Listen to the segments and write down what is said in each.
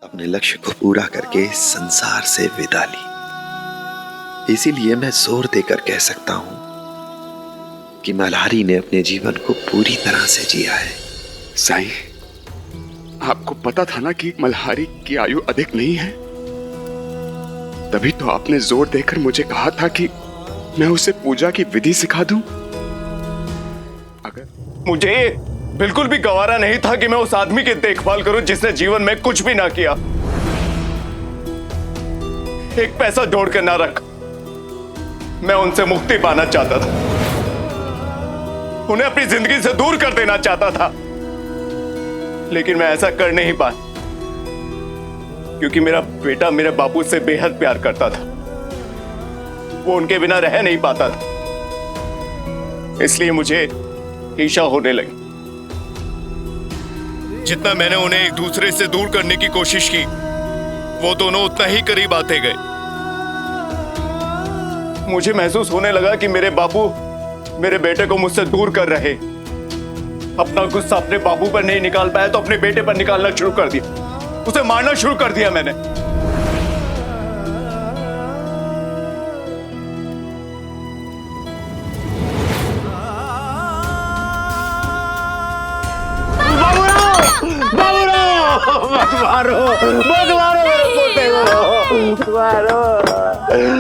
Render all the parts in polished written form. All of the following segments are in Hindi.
अपने लक्ष्य को पूरा करके इस संसार से विदा ली। इसीलिए मैं जोर देकर कह सकता हूं कि मल्हारी ने अपने जीवन को पूरी तरह से जिया है। साईं, आपको पता था ना कि मल्हारी की आयु अधिक नहीं है, तभी तो आपने जोर देकर मुझे कहा था कि मैं उसे पूजा की विधि सिखा दूं। अगर मुझे बिल्कुल भी गवारा नहीं था कि मैं उस आदमी की देखभाल करूं जिसने जीवन में कुछ भी ना किया, एक पैसा जोड़ के ना रख। मैं उनसे मुक्ति पाना चाहता था, उन्हें अपनी जिंदगी से दूर कर देना चाहता था, लेकिन मैं ऐसा कर नहीं पाया क्योंकि मेरा बेटा मेरे बापू से बेहद प्यार करता था। वो उनके बिना रह नहीं पाता था, इसलिए मुझे ईर्ष्या होने लगी। जितना मैंने उन्हें एक दूसरे से दूर करने की कोशिश की, वो दोनों उतना ही करीब आते गए। मुझे महसूस होने लगा कि मेरे बापू मेरे बेटे को मुझसे दूर कर रहे। अपना गुस्सा अपने बापू पर नहीं निकाल पाया तो अपने बेटे पर निकालना शुरू कर दिया, उसे मारना शुरू कर दिया मैंने। मत मारो मेरे पोते को, मारो।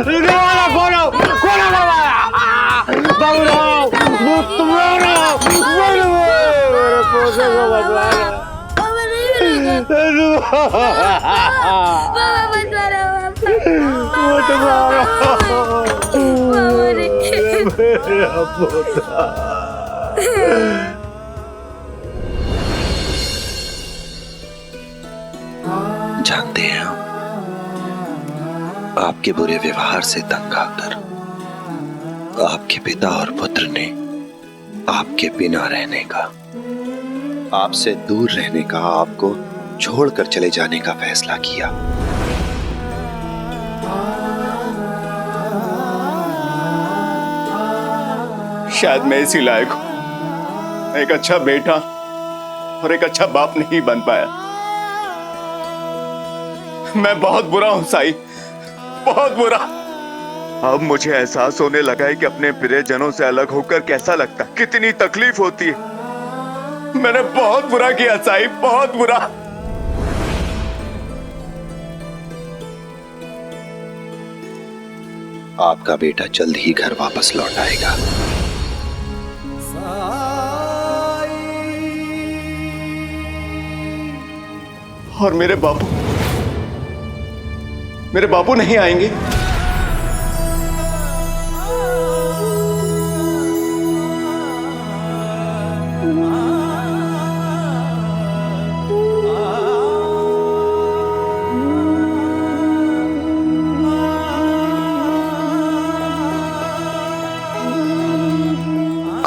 दरवाजा खोलो, खोलो दरवाजा। बाबूराव, मत मारो मेरे पोते को, मत मारो। मत मारो मेरा पोता। जानते हैं हम, आपके बुरे व्यवहार से तंग आकर आपके पिता और पुत्र ने आपके बिना रहने का, आपसे दूर रहने का, आपको छोड़कर चले जाने का फैसला किया। शायद मैं इसी लायक हूं, एक अच्छा बेटा और एक अच्छा बाप नहीं बन पाया। मैं बहुत बुरा हूं साईं, बहुत बुरा। अब मुझे एहसास होने लगा है कि अपने प्रियजनों से अलग होकर कैसा लगता है, कितनी तकलीफ होती है। मैंने बहुत बुरा किया साईं, बहुत बुरा। आपका बेटा जल्द ही घर वापस लौट आएगा। और मेरे बापू नहीं आएंगे।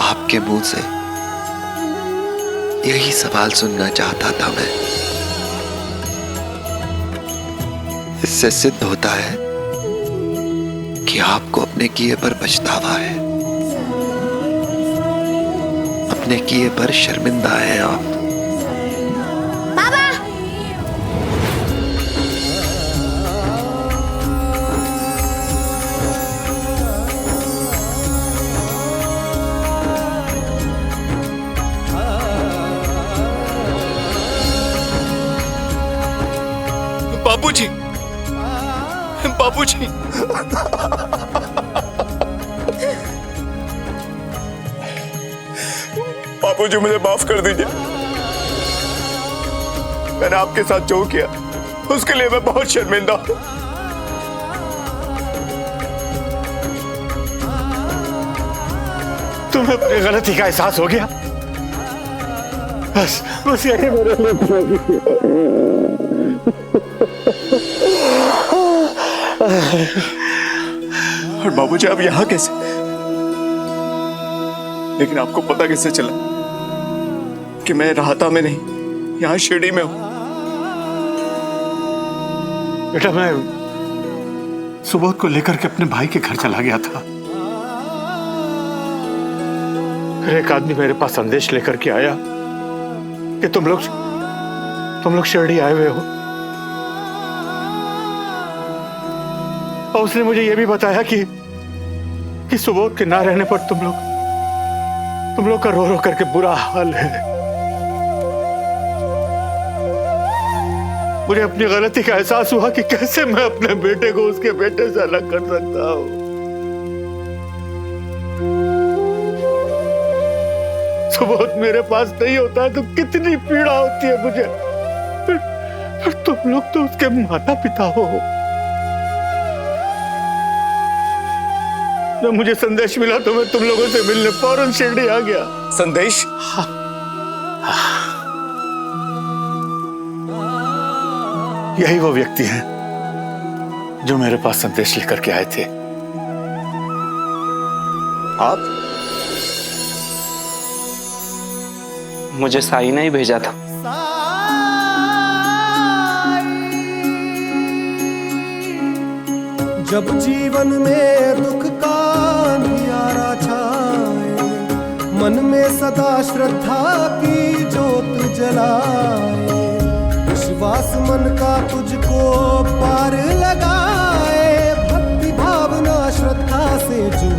आपके मुंह से यही सवाल सुनना चाहता था मैं। इससे सिद्ध होता है कि आपको अपने किए पर पछतावा है, अपने किए पर शर्मिंदा हैं आप। बाबूजी, बाबूजी, बाबूजी मुझे माफ कर दीजिए। मैंने आपके साथ जो किया उसके लिए मैं बहुत शर्मिंदा हूं। तुम्हें अपनी गलती का एहसास हो गया? बस यही मेरे लिए। और बाबूजी आप यहां कैसे? लेकिन आपको पता कैसे चला कि मैं राहता में नहीं, यहां शिरडी में हूं? बेटा, मैं सुबोध को लेकर के अपने भाई के घर चला गया था। फिर एक आदमी मेरे पास संदेश लेकर के आया कि तुम लोग शिरडी आए हुए हो। और उसने मुझे यह भी बताया कि सुबोध के ना रहने पर तुम लोग का रो रो करके बुरा हाल है। मुझे अपनी गलती का एहसास हुआ कि कैसे मैं अपने बेटे को उसके बेटे से अलग कर सकता हूं। सुबोध मेरे पास नहीं होता है तो कितनी पीड़ा होती है मुझे। पर तुम लोग तो उसके माता पिता हो। जब मुझे संदेश मिला तो मैं तुम लोगों से मिलने फौरन शिरडी आ गया। संदेश? यही वो व्यक्ति हैं जो मेरे पास संदेश लेकर के आए थे। आप? मुझे साई ने ही भेजा था। जब जीवन में दुख का अंधियारा छाए, मन में सदा श्रद्धा की जोत जलाए, विश्वास मन का तुझको पार लगाए, भक्ति भावना श्रद्धा से जो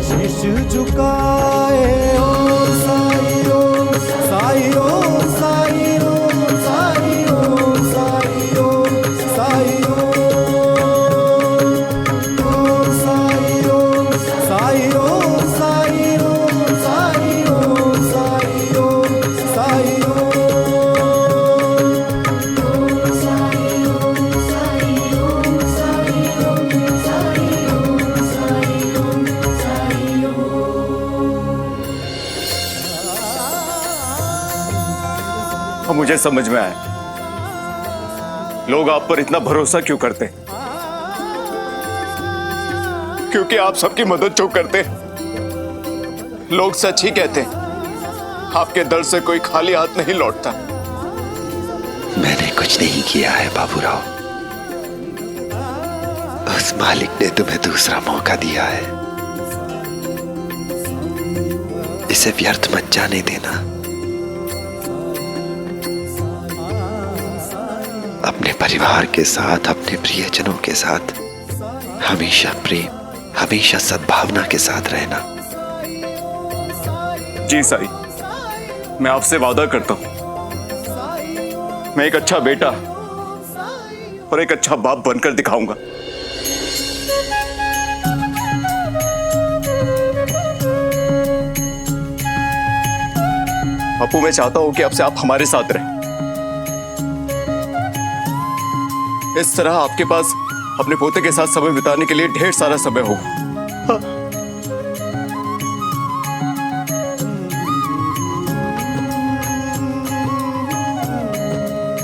शीश झुकाए। ओम साई ओम साई ओम साई ओम साई ओम साई ओम साई ओम साई ओम साई ओम साई ओम साई ओम साई ओम साई ओम। मुझे समझ में आया लोग आप पर इतना भरोसा क्यों करते हैं। क्योंकि आप सबकी मदद जो करते हैं। लोग सच ही कहते हैं, आपके दर से कोई खाली हाथ नहीं लौटता। मैंने कुछ नहीं किया है बाबूराव। उस मालिक ने तुम्हें दूसरा मौका दिया है। इसे व्यर्थ मत जाने देना। अपने परिवार के साथ, अपने प्रियजनों के साथ हमेशा प्रेम, हमेशा सद्भावना के साथ रहना। जी साई, मैं आपसे वादा करता हूं, मैं एक अच्छा बेटा और एक अच्छा बाप बनकर दिखाऊंगा। अपू, मैं चाहता हूं कि आपसे आप हमारे साथ रहें। इस तरह आपके पास अपने पोते के साथ समय बिताने के लिए ढेर सारा समय होगा।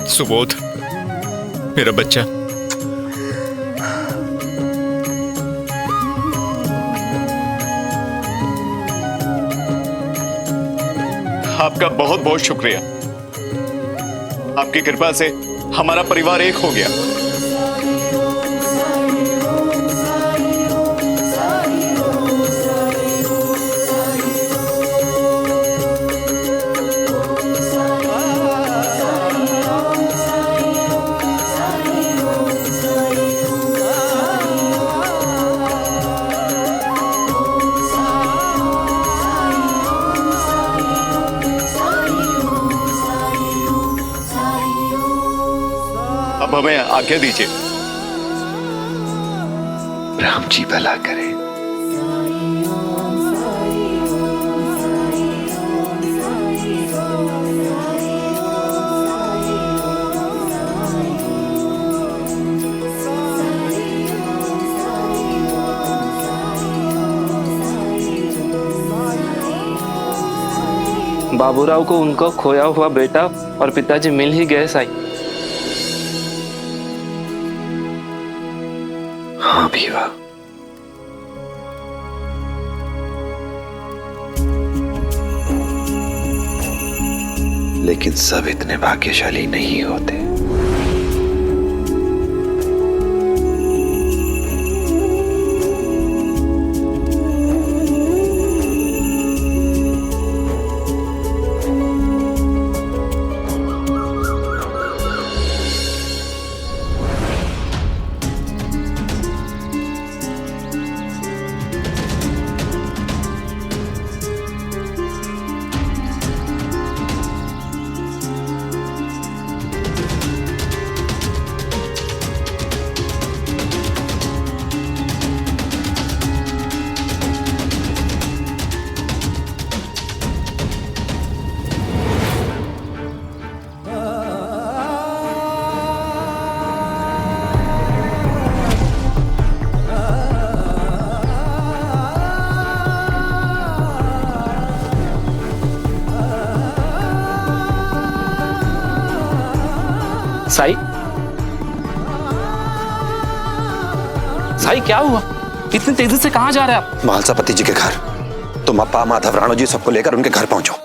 सुबोध, मेरा बच्चा, आपका बहुत बहुत शुक्रिया। आपकी कृपा से हमारा परिवार एक हो गया। अब हमें आज्ञा दीजिए। राम जी भला करे। बाबूराव को उनको खोया हुआ बेटा और पिताजी मिल ही गए साई। हाँ भीवा, लेकिन सब इतने भाग्यशाली नहीं होते। साई, साई क्या हुआ? इतनी तेजी से कहां जा रहे हैं आप? महालसापति जी के घर। तुम अप्पा, माधव, राणो जी सबको लेकर उनके घर पहुंचो।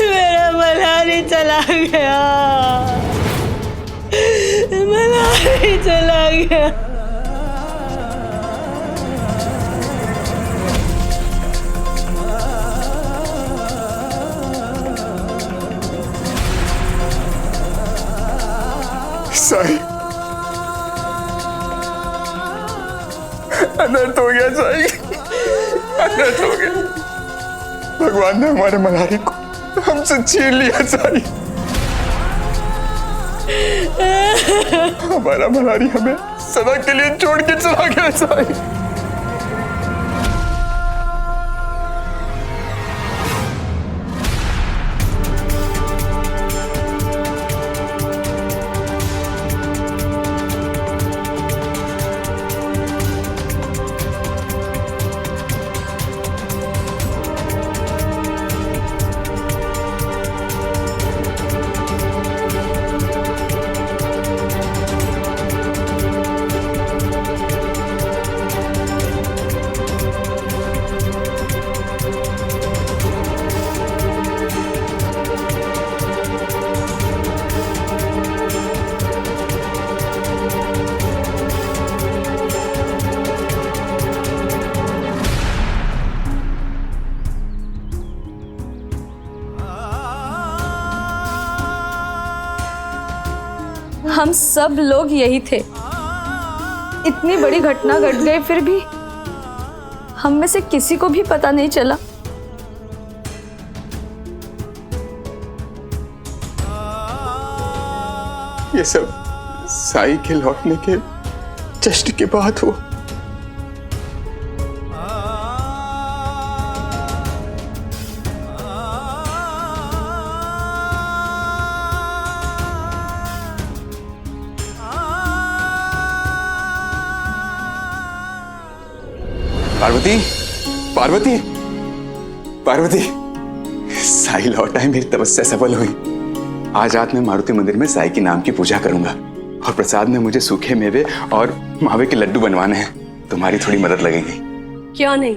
मेरा मल्हारी चला गया, मल्हारी चला गया। साई, अनर्थ हो गया साई, अनर्थ हो गया। भगवान ने हमारे मल्हारी को हमसे छीन लिया साई। हमारा मल्हारी हमें सदा के लिए छोड़ के चला गया साई। हम सब लोग यही थे। इतनी बड़ी घटना घट गई फिर भी हम में से किसी को भी पता नहीं चला। ये सब साई के लौटने के जश्न के बाद हुआ। पार्वती, पार्वती, पार्वती, साई लौटा है, मेरी तपस्या सफल हुई। आज रात मैं मारुति मंदिर में साई के नाम की पूजा करूंगा और प्रसाद में मुझे सूखे मेवे और मावे के लड्डू बनवाने हैं। तुम्हारी थोड़ी मदद लगेगी। क्यों नहीं,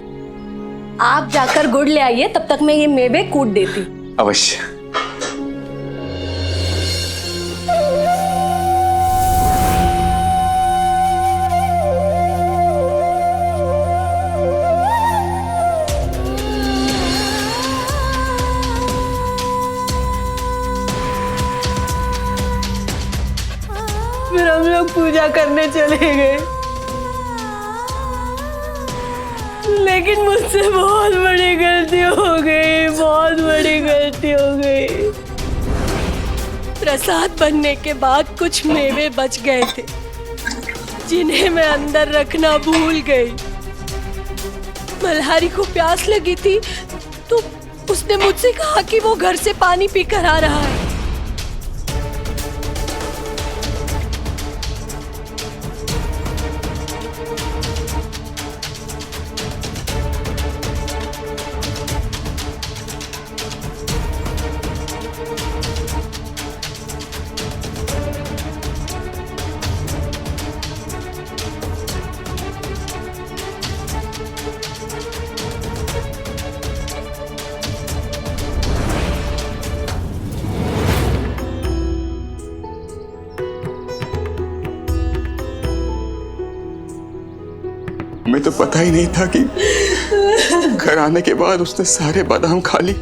आप जाकर गुड़ ले आइए, तब तक मैं ये मेवे कूट देती। अवश्य। फिर हम लोग पूजा करने चले गए, लेकिन मुझसे बहुत बड़ी गलती हो गई, बहुत बड़ी गलती हो गई। प्रसाद बनने के बाद कुछ मेवे बच गए थे, जिन्हें मैं अंदर रखना भूल गई। मल्हारी को प्यास लगी थी तो उसने मुझसे कहा कि वो घर से पानी पीकर आ रहा है। हमें तो पता ही नहीं था कि घर आने के बाद उसने सारे बादाम खा ली।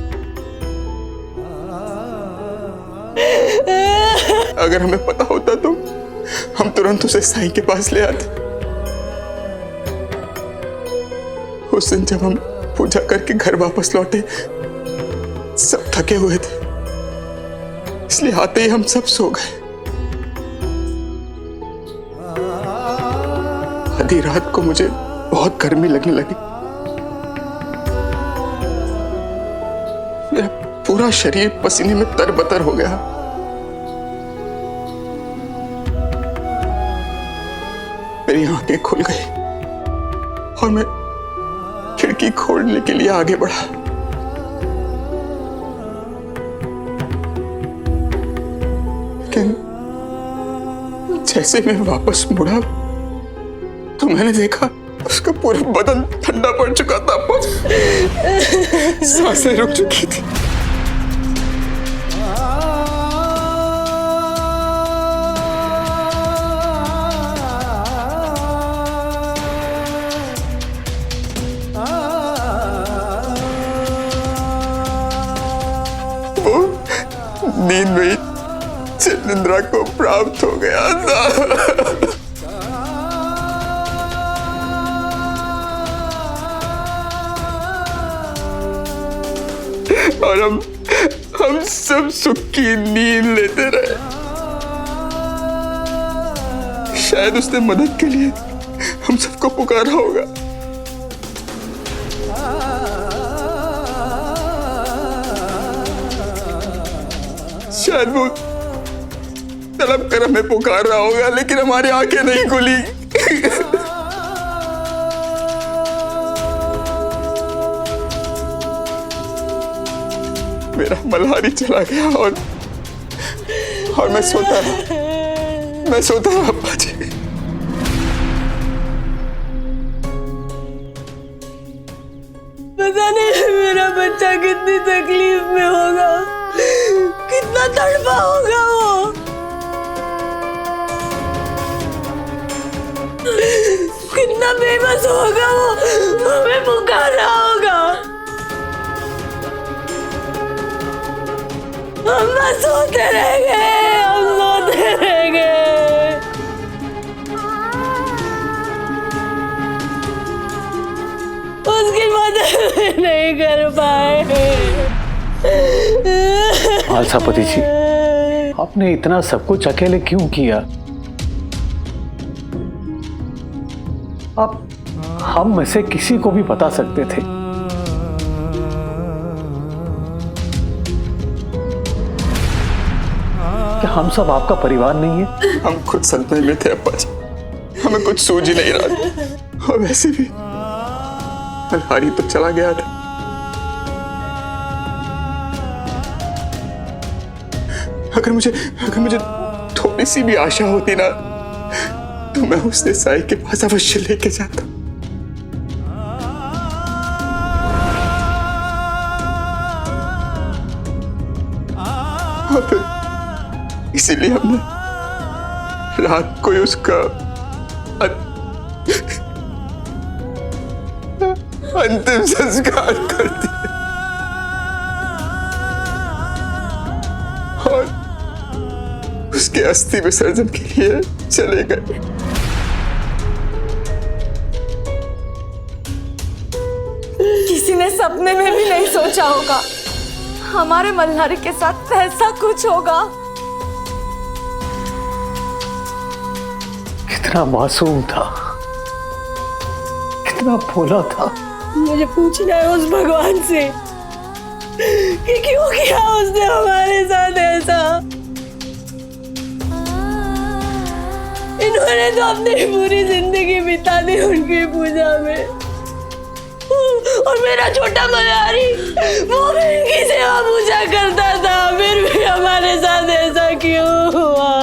अगर हमें पता होता तो हम तुरंत उसे साईं के पास ले आते। उस दिन जब हम पूजा करके घर वापस लौटे, सब थके हुए थे, इसलिए आते ही हम सब सो गए। आधी रात को मुझे बहुत गर्मी लगने लगी। मेरा पूरा शरीर पसीने में तरबतर हो गया। मेरी आंखें खुल गई और मैं खिड़की खोलने के लिए आगे बढ़ा। लेकिन जैसे मैं वापस मुड़ा तो मैंने देखा उसका पूरा बदन ठंडा पड़ चुका था, सांसें रुक चुकी थी। वो नींद में निद्रा को प्राप्त हो गया था। और हम सब सुख की नींद लेते रहे। शायद उसने मदद के लिए हम सबको पुकारा होगा। शायद वो तलब कर हमें पुकार रहा होगा, लेकिन हमारी आंखें नहीं खुली। मेरा मल्हारी चला गया और मैं सोता रहा अप्पा जी। पता नहीं मेरा बच्चा कितनी तकलीफ में होगा, कितना तड़पा होगा वो, कितना बेबस होगा वो, हमें पुकार रहा होगा। हम बस सोते रह गए, हम सोते रह गए। उसकी मदद नहीं कर पाए। आलसापति जी, आपने इतना सब कुछ अकेले क्यों किया? आप हम में से किसी को भी बता सकते थे। क्या हम सब आपका परिवार नहीं है? हम खुद सदमे में थे अप्पा जी, हमें कुछ सूझ ही नहीं रहा था। और वैसे भी मल्हारी तो चला गया था। अगर मुझे थोड़ी सी भी आशा होती ना, तो मैं उससे साईं के पास अवश्य लेके जाता। और फिर इसीलिए हमने रात को ही उसका अंतिम संस्कार कर दिया और उसके अस्थि विसर्जन के लिए चले गए। किसी ने सपने में भी नहीं सोचा होगा हमारे मल्हारी के साथ ऐसा कुछ होगा। कितना मासूम था, कितना भोला था। मुझे पूछना है उस भगवान से कि क्यों किया उसने हमारे साथ ऐसा। इन्होंने तो अपनी पूरी जिंदगी बिता दी उनकी पूजा में, और मेरा छोटा मल्हारी वो भी इनकी सेवा पूजा करता था, फिर भी हमारे साथ ऐसा क्यों हुआ?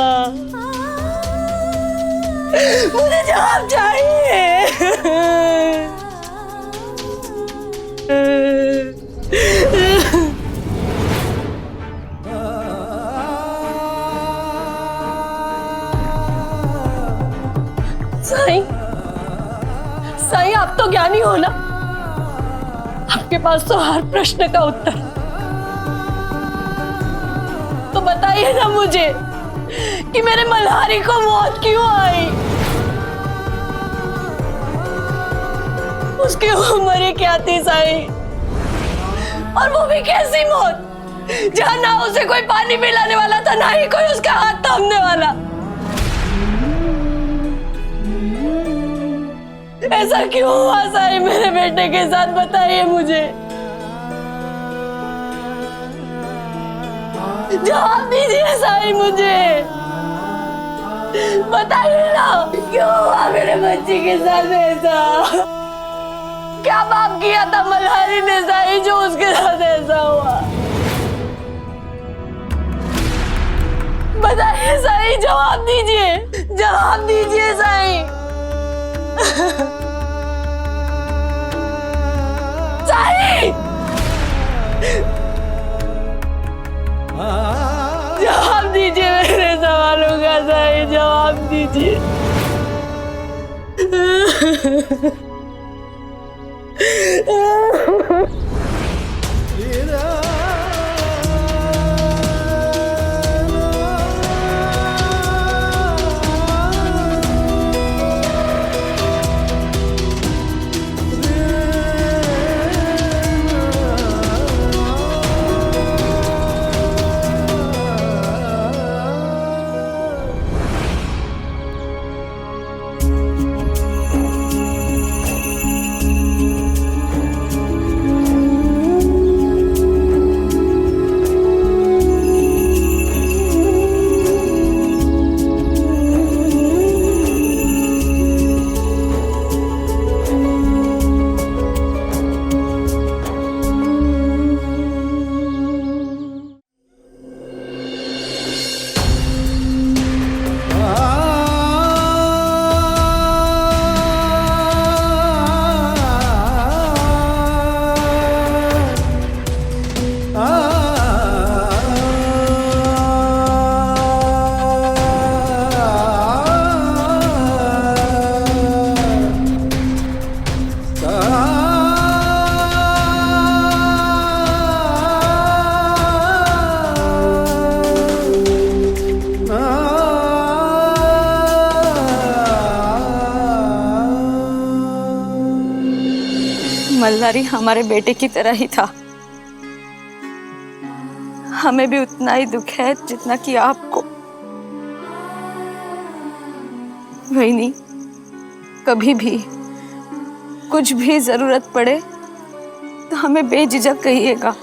मुझे जवाब चाहिए। साईं आप तो ज्ञानी हो ना, आपके पास तो हर प्रश्न का उत्तर। तो बताइए ना मुझे कि मेरे मल्हारी को मौत क्यों आई? उसकी उम्र ही क्या थी साईं? और वो भी कैसी मौत जहां ना उसे कोई पानी पिलाने वाला था, ना ही कोई उसका हाथ थामने वाला। ऐसा क्यों हुआ साईं मेरे बेटे के साथ? बताइए मुझे, जवाब दीजिए साईं, मुझे बताइए ना, क्यों हुआ मेरे बच्चे के साथ ऐसा? क्या पाप किया था मल्हारी ने साईं जो उसके साथ ऐसा हुआ? बताइए साईं, जवाब दीजिए, जवाब दीजिए साईं। साईं, जवाब दीजिए मेरे सवालों का साईं, जवाब दीजिए। मल्हारी हमारे बेटे की तरह ही था। हमें भी उतना ही दुख है जितना कि आपको। वही नहीं, कभी भी कुछ भी जरूरत पड़े तो हमें बेझिझक कहिएगा।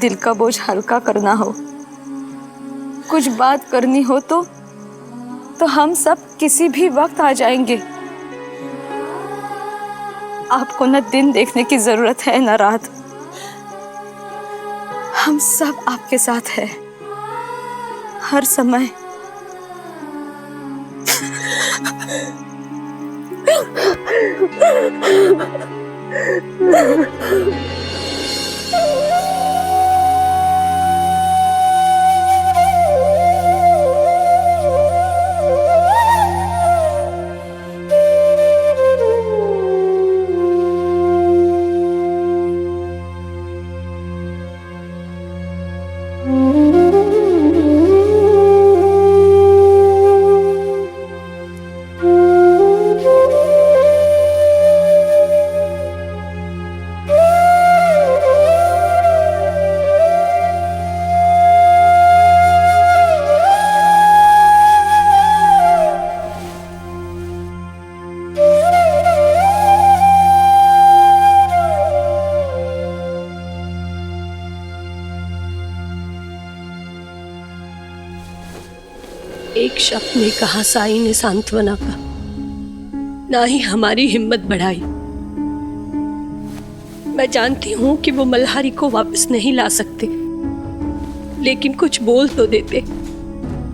दिल का बोझ हल्का करना हो, कुछ बात करनी हो तो हम सब किसी भी वक्त आ जाएंगे। आपको न दिन देखने की जरूरत है न रात, हम सब आपके साथ हैं हर समय। एक शब्द नहीं कहा साईं ने सांत्वना का, ना ही हमारी हिम्मत बढ़ाई। मैं जानती हूं कि वो मल्हारी को वापस नहीं ला सकते, लेकिन कुछ बोल तो देते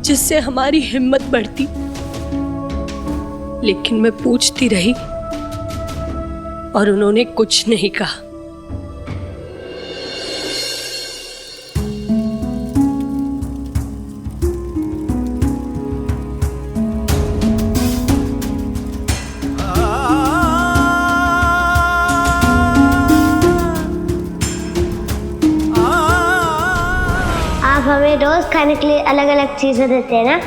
जिससे हमारी हिम्मत बढ़ती। लेकिन मैं पूछती रही और उन्होंने कुछ नहीं कहा। आप हमें रोज खाने के लिए अलग अलग चीजें देते हैं ना,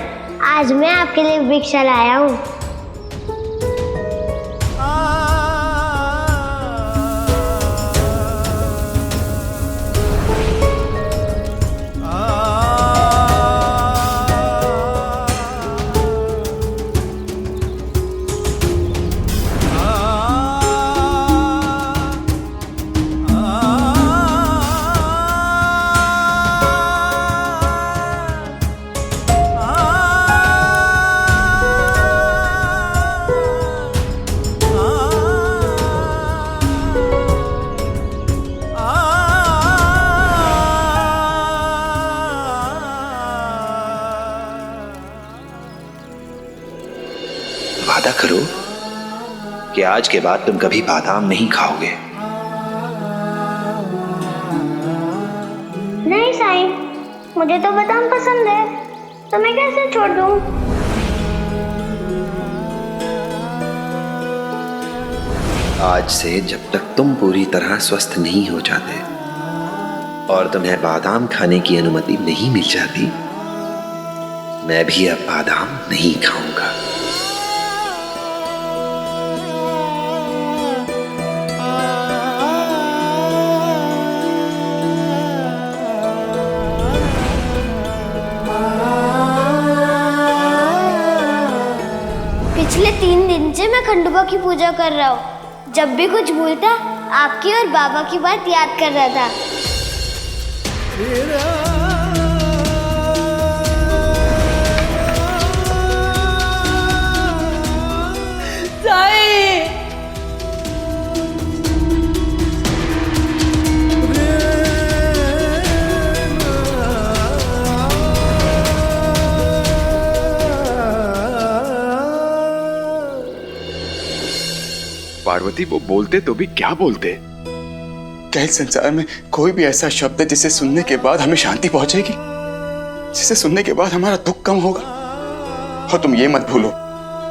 आज मैं आपके लिए भिक्षा लाया हूँ। वादा करो कि आज के बाद तुम कभी बादाम नहीं खाओगे। नहीं साईं, मुझे तो बादाम पसंद है, तो मैं कैसे छोड़ दूं? आज से जब तक तुम पूरी तरह स्वस्थ नहीं हो जाते और तुम्हें बादाम खाने की अनुमति नहीं मिल जाती, मैं भी अब बादाम नहीं खाऊंगा। पिछले 3 दिन से मैं खंडोबा की पूजा कर रहा हूँ। जब भी कुछ भूलता, आपकी और बाबा की बात याद कर रहा था। साईं, पार्वती वो बोलते तो भी क्या बोलते? क्या इस संसार में कोई भी ऐसा शब्द है जिसे सुनने के बाद हमें शांति पहुंचेगी, जिसे सुनने के बाद हमारा दुख कम होगा? और तुम ये मत भूलो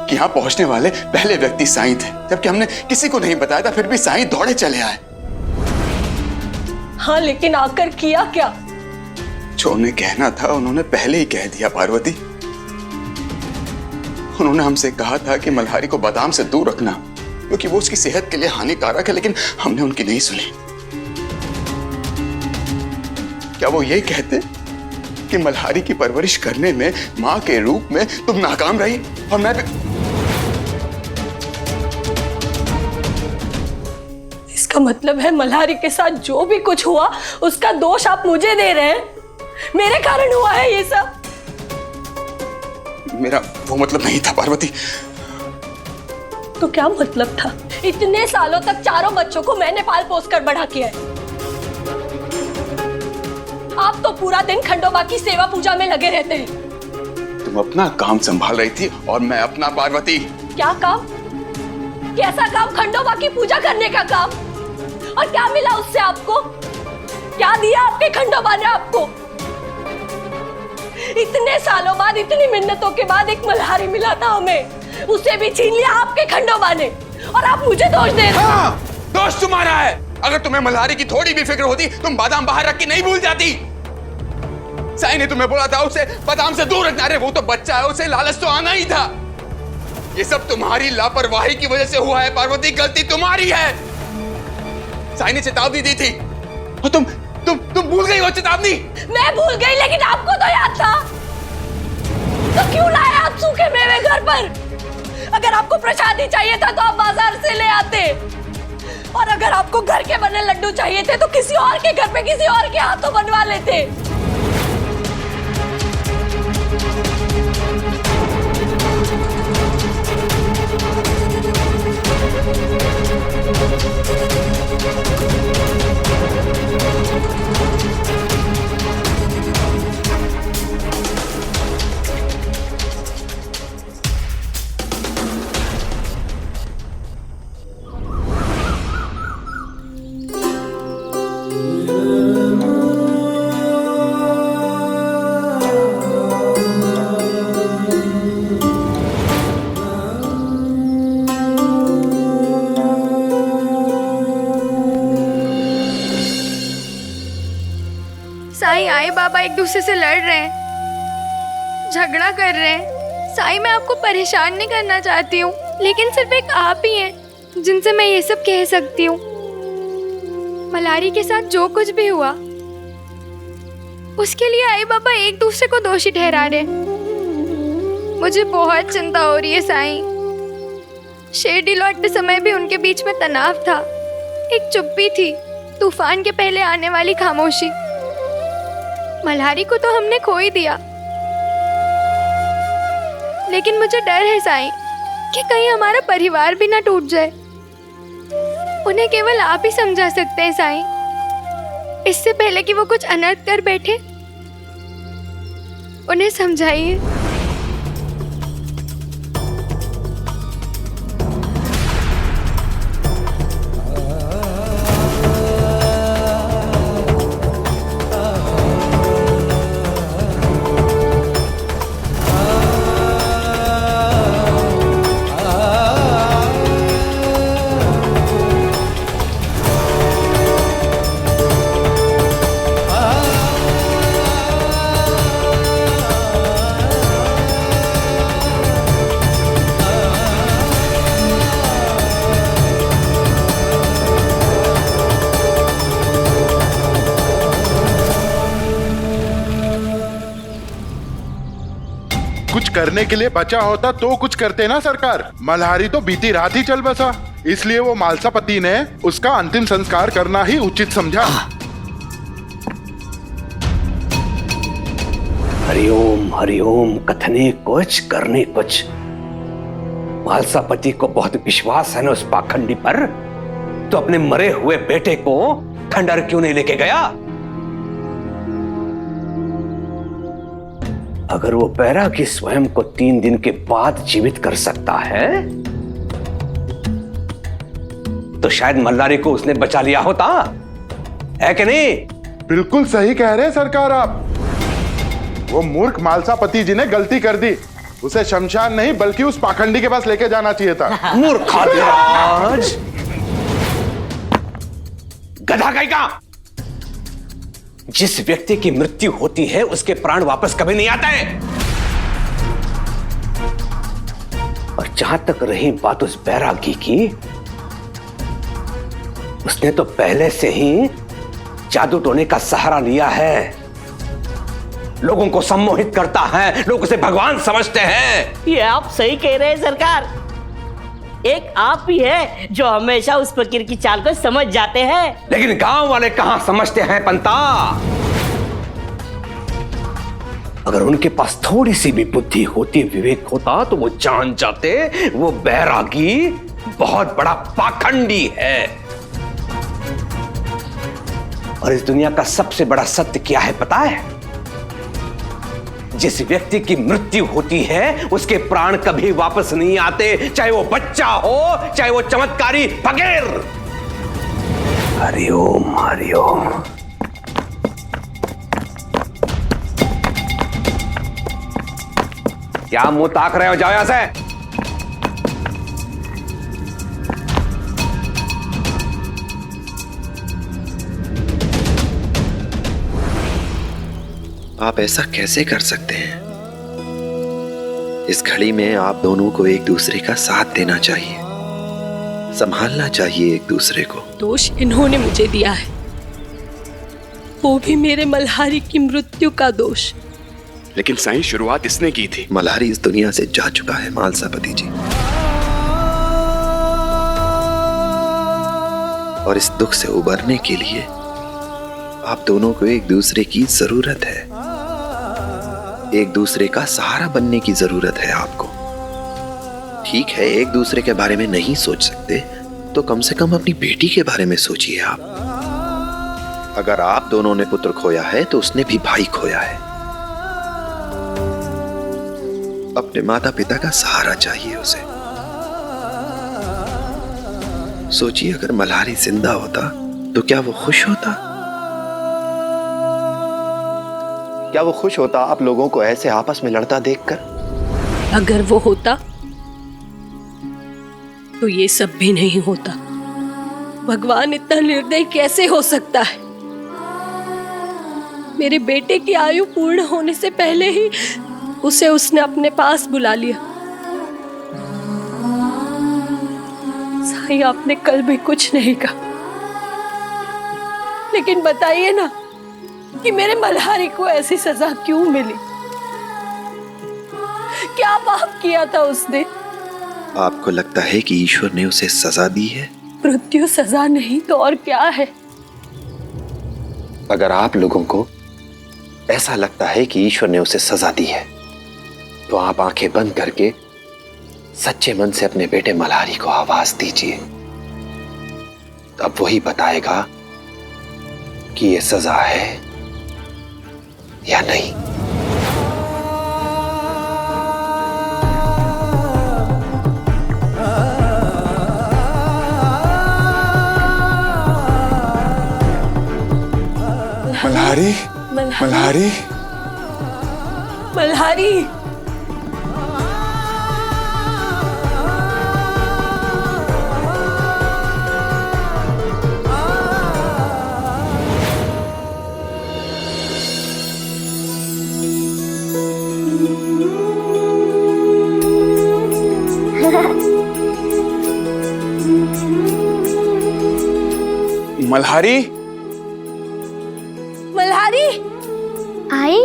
कि यहाँ पहुंचने वाले पहले व्यक्ति साईं थे, जबकि हमने किसी को नहीं बताया था, फिर भी साईं दौड़े चले आए। हाँ, लेकिन आकर किया क्या? जो उन्हें कहना था उन्होंने पहले ही कह दिया पार्वती। उन्होंने हमसे कहा था कि मल्हारी को बादाम से दूर रखना, क्योंकि वो उसकी सेहत के लिए हानिकारक है, लेकिन हमने उनकी नहीं सुनी। क्या वो ये कहते कि मल्हारी की परवरिश करने में मां के रूप में तुम नाकाम रही और मैं भी? इसका मतलब है मल्हारी के साथ जो भी कुछ हुआ उसका दोष आप मुझे दे रहे हैं? मेरे कारण हुआ है ये सब? मेरा वो मतलब नहीं था पार्वती। तो क्या मतलब था? इतने सालों तक चारों बच्चों को मैंने पाल पोस कर बड़ा किया है। आप तो पूरा दिन खंडोबा की सेवा पूजा में लगे रहते हैं। तुम अपना काम संभाल रही थी और मैं अपना। पार्वती, क्या काम? कैसा काम? खंडोबा की पूजा करने का काम? और क्या मिला उससे आपको? क्या दिया आपके खंडोबा ने आपको? इतने सालों बाद, इतनी मिन्नतों के बाद एक मल्हारी मिला था हमें, उसे भी छीन लिया आपके खंडोबा ने, और आप मुझे दोष दे रहे हो। हाँ, दोष तुम्हारा है। अगर तुम्हें मल्हारी की थोड़ी भी फिक्र होती, तुम बादाम बाहर रख के नहीं भूल जाती। साईं ने तुम्हें बोला था उसे बादाम से दूर रखना। अरे वो तो बच्चा है, उसे लालच तो आना ही था। ये सब तुम्हारी लापरवाही की वजह से हुआ है पार्वती, गलती तुम्हारी है। साईं ने चेतावनी दी थी और तुम भूल गई वो चेतावनी। मैं भूल गई, लेकिन आपको तो याद था। तो क्यों लाए आप सूखे मेवे घर पर? अगर आपको प्रसादी चाहिए था तो आप बाजार से ले आते, और अगर आपको घर के बने लड्डू चाहिए थे तो किसी और के घर पे किसी और के हाथों बनवा लेते। बाबा एक दूसरे से लड़ रहे हैं, झगड़ा कर रहे हैं। साईं, मैं आपको परेशान नहीं करना चाहती हूँ, लेकिन सिर्फ एक आप ही हैं जिनसे मैं ये सब कह सकती हूँ। मल्हारी के साथ जो कुछ भी हुआ उसके लिए आई बाबा एक दूसरे को दोषी ठहरा रहे। मुझे बहुत चिंता हो रही है साईं। शिरडी लौटते समय भी उनके बीच में तनाव था, एक चुप्पी थी, तूफान के पहले आने वाली खामोशी। मल्हारी को तो हमने खो ही दिया, लेकिन मुझे डर है साईं कि कहीं हमारा परिवार भी ना टूट जाए। उन्हें केवल आप ही समझा सकते हैं साईं। इससे पहले कि वो कुछ अनर्थ कर बैठे, उन्हें समझाइए। कुछ करने के लिए बचा होता तो कुछ करते ना सरकार। मल्हारी तो बीती रात ही चल बसा, इसलिए वो मालसापति ने उसका अंतिम संस्कार करना ही उचित समझा। हरिओम कथने कुछ करने कुछ। मालसापति को बहुत विश्वास है ना उस पाखंडी पर, तो अपने मरे हुए बेटे को खंडहर क्यों नहीं लेके गया? अगर वो बैरागी स्वयं को 3 दिन के बाद जीवित कर सकता है, तो शायद मल्हारी को उसने बचा लिया होता, है कि नहीं? बिल्कुल सही कह रहे हैं सरकार आप। वो मूर्ख मालसापति जी ने गलती कर दी, उसे शमशान नहीं बल्कि उस पाखंडी के पास लेके जाना चाहिए था। मूर्खाधिराज, गधा कहीं का। जिस व्यक्ति की मृत्यु होती है उसके प्राण वापस कभी नहीं आते हैं। और जहां तक रही बात उस बैरागी की, उसने तो पहले से ही जादू टोने का सहारा लिया है। लोगों को सम्मोहित करता है, लोग उसे भगवान समझते हैं। ये आप सही कह रहे हैं सरकार। एक आप ही है जो हमेशा उस फकीर की चाल को समझ जाते हैं। लेकिन गांव वाले कहां समझते हैं पंता। अगर उनके पास थोड़ी सी भी बुद्धि होती, विवेक होता, तो वो जान जाते वो बैरागी बहुत बड़ा पाखंडी है। और इस दुनिया का सबसे बड़ा सत्य क्या है पता है? जिस व्यक्ति की मृत्यु होती है उसके प्राण कभी वापस नहीं आते, चाहे वो बच्चा हो, चाहे वो चमत्कारी फकीर। हरिओम हरिओम। क्या मुंह ताक रहे हो? जाओ यहां से। आप ऐसा कैसे कर सकते हैं? इस घड़ी में आप दोनों को एक दूसरे का साथ देना चाहिए, संभालना चाहिए एक दूसरे को। दोष इन्होंने मुझे दिया है, वो भी मेरे मल्हारी की मृत्यु का दोष। लेकिन साईं, शुरुआत इसने की थी। मल्हारी इस दुनिया से जा चुका है मालसापति जी, और इस दुख से उबरने के लिए आप दोनों को एक दूसरे की जरूरत है। एक दूसरे का सहारा बनने की जरूरत है आपको। ठीक है, एक दूसरे के बारे में नहीं सोच सकते तो कम से कम अपनी बेटी के बारे में सोचिए आप। अगर आप दोनों ने पुत्र खोया है तो उसने भी भाई खोया है। अपने माता पिता का सहारा चाहिए उसे। सोचिए, अगर मल्हारी जिंदा होता तो क्या वो खुश होता? क्या वो खुश होता आप लोगों को ऐसे आपस में लड़ता देखकर? अगर वो होता तो ये सब भी नहीं होता। भगवान इतना निर्दयी कैसे हो सकता है? मेरे बेटे की आयु पूर्ण होने से पहले ही उसे उसने अपने पास बुला लिया। साईं, आपने कल भी कुछ नहीं कहा, लेकिन बताइए ना कि मेरे मल्हारी को ऐसी सजा क्यों मिली? क्या पाप किया था उसने? आपको लगता है कि ईश्वर ने उसे सजा दी है? मृत्यु सजा नहीं तो और क्या है? अगर आप लोगों को ऐसा लगता है कि ईश्वर ने उसे सजा दी है, तो आप आंखें बंद करके सच्चे मन से अपने बेटे मल्हारी को आवाज दीजिए। अब वही बताएगा कि ये सजा है या नहीं। मल्हारी, मल्हारी, मल्हारी, मल्हारी, मल्हारी। आई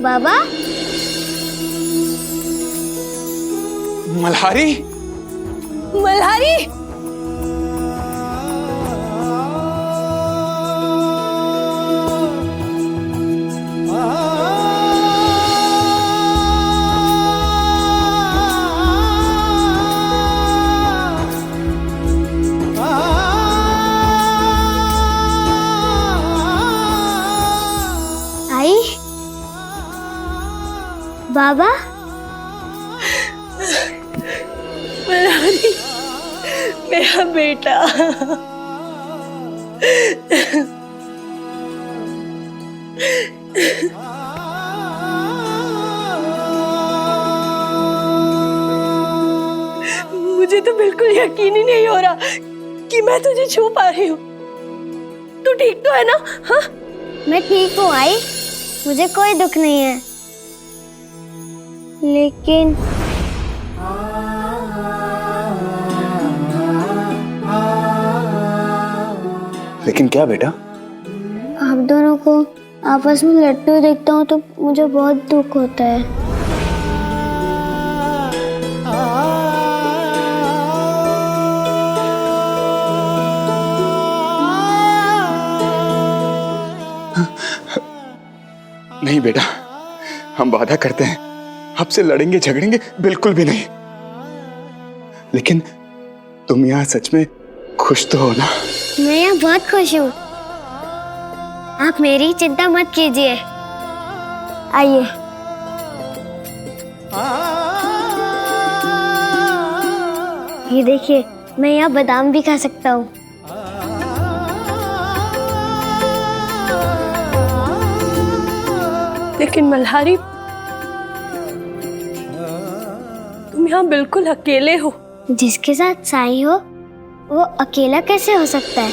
बाबा। मल्हारी, मल्हारी, आई बाबा। मल्हारी, मेरा बेटा। मुझे तो बिल्कुल यकीन ही नहीं हो रहा कि मैं तुझे छू पा रही हूँ। तू ठीक तो है ना? हाँ, मैं ठीक हूँ आई, मुझे कोई दुख नहीं है। लेकिन लेकिन क्या बेटा? आप दोनों को आपस में लड़ते हुए देखता हूँ तो मुझे बहुत दुख होता है। नहीं बेटा, हम वादा करते हैं आपसे लड़ेंगे झगड़ेंगे बिल्कुल भी नहीं। लेकिन तुम यहाँ सच में खुश तो हो ना? मैं यहाँ बहुत खुश हूँ। आप मेरी चिंता मत कीजिए। आइए। ये देखिए, मैं यहाँ बादाम भी खा सकता हूँ। लेकिन मल्हारी, तुम यहाँ बिल्कुल अकेले हो। जिसके साथ साईं हो वो अकेला कैसे हो सकता है?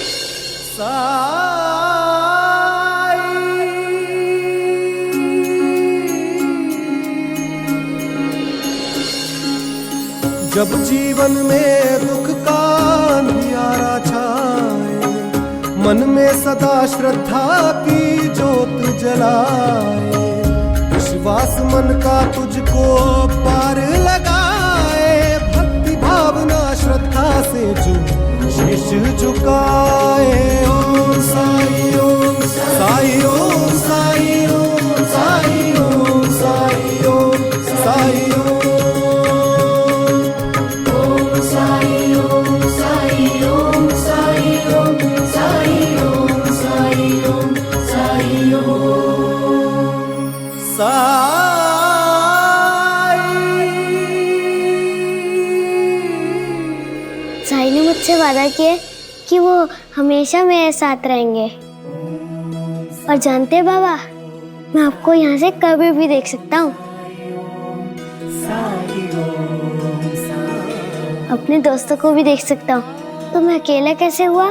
जब जीवन में दुख का अंधियारा छाए, मन में सदा श्रद्धा की जोत जलाए, विश्वास मन का तुझको पार लगाए, भक्ति भावना श्रद्धा से जो शीश झुकाए। ओम साई ओम साई ओम साई ओम साई ओम साई ओम साई साईं ने मुझसे वादा किया कि वो हमेशा मेरे साथ रहेंगे। और जानते हैं बाबा, मैं आपको यहाँ से कभी भी देख सकता हूँ। अपने दोस्तों को भी देख सकता हूँ, तो मैं अकेला कैसे हुआ?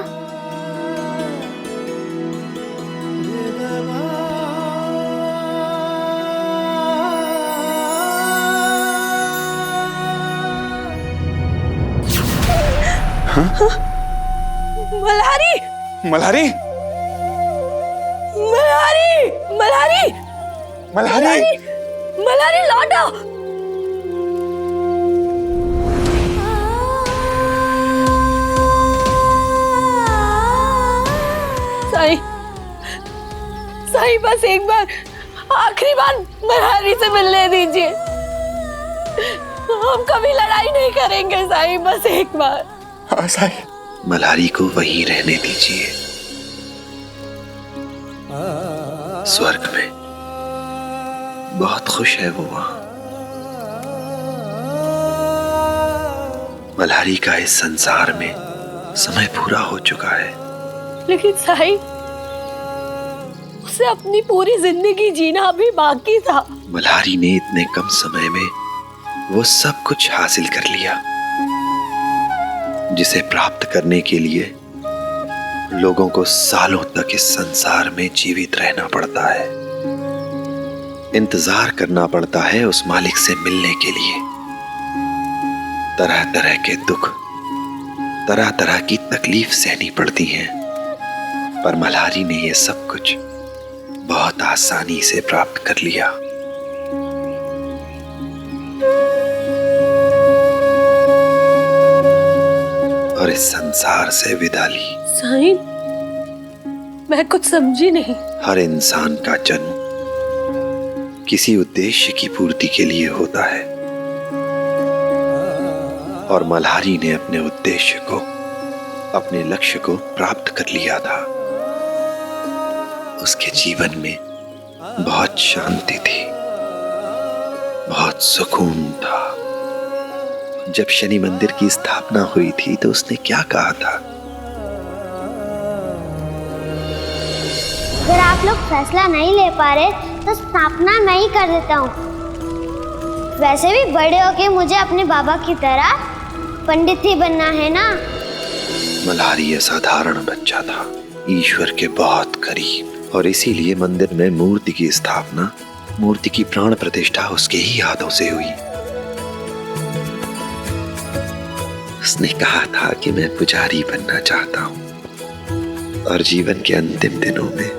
मल्हारी मल्हारी मल्हारी मल्हारी मल्हारी मल्हारी लौटो। साईं साईं बस एक बार आखिरी बार मल्हारी से मिलने दीजिए। हम कभी लड़ाई नहीं करेंगे साईं, बस एक बार। हाँ साईं। मल्हारी को वहीं रहने दीजिए, स्वर्ग में बहुत खुश है वो वहां। मल्हारी का इस संसार में समय पूरा हो चुका है। लेकिन साईं, उसे अपनी पूरी जिंदगी जीना अभी बाकी था। मल्हारी ने इतने कम समय में वो सब कुछ हासिल कर लिया जिसे प्राप्त करने के लिए लोगों को सालों तक इस संसार में जीवित रहना पड़ता है, इंतजार करना पड़ता है उस मालिक से मिलने के लिए। तरह तरह के दुख, तरह तरह की तकलीफ सहनी पड़ती है, पर मल्हारी ने यह सब कुछ बहुत आसानी से प्राप्त कर लिया। और इस संसार से विदा ली। साईं, मैं कुछ समझी नहीं। हर इंसान का जन्म किसी उद्देश्य की पूर्ति के लिए होता है, और मल्हारी ने अपने उद्देश्य को, अपने लक्ष्य को प्राप्त कर लिया था। उसके जीवन में बहुत शांति थी, बहुत सुकून था। जब शनि मंदिर की स्थापना हुई थी तो उसने क्या कहा था? अगर आप लोग फैसला नहीं ले पा रहे तो स्थापना मैं ही कर देता हूँ। वैसे भी बड़े होके मुझे अपने बाबा की तरह पंडित ही बनना है ना। मल्हारी असाधारण बच्चा था, ईश्वर के बहुत करीब, और इसीलिए मंदिर में मूर्ति की स्थापना, मूर्ति की प्राण प्रतिष्ठा उसके ही हाथों से हुई। उसने कहा था कि मैं पुजारी बनना चाहता हूं, और जीवन के अंतिम दिनों में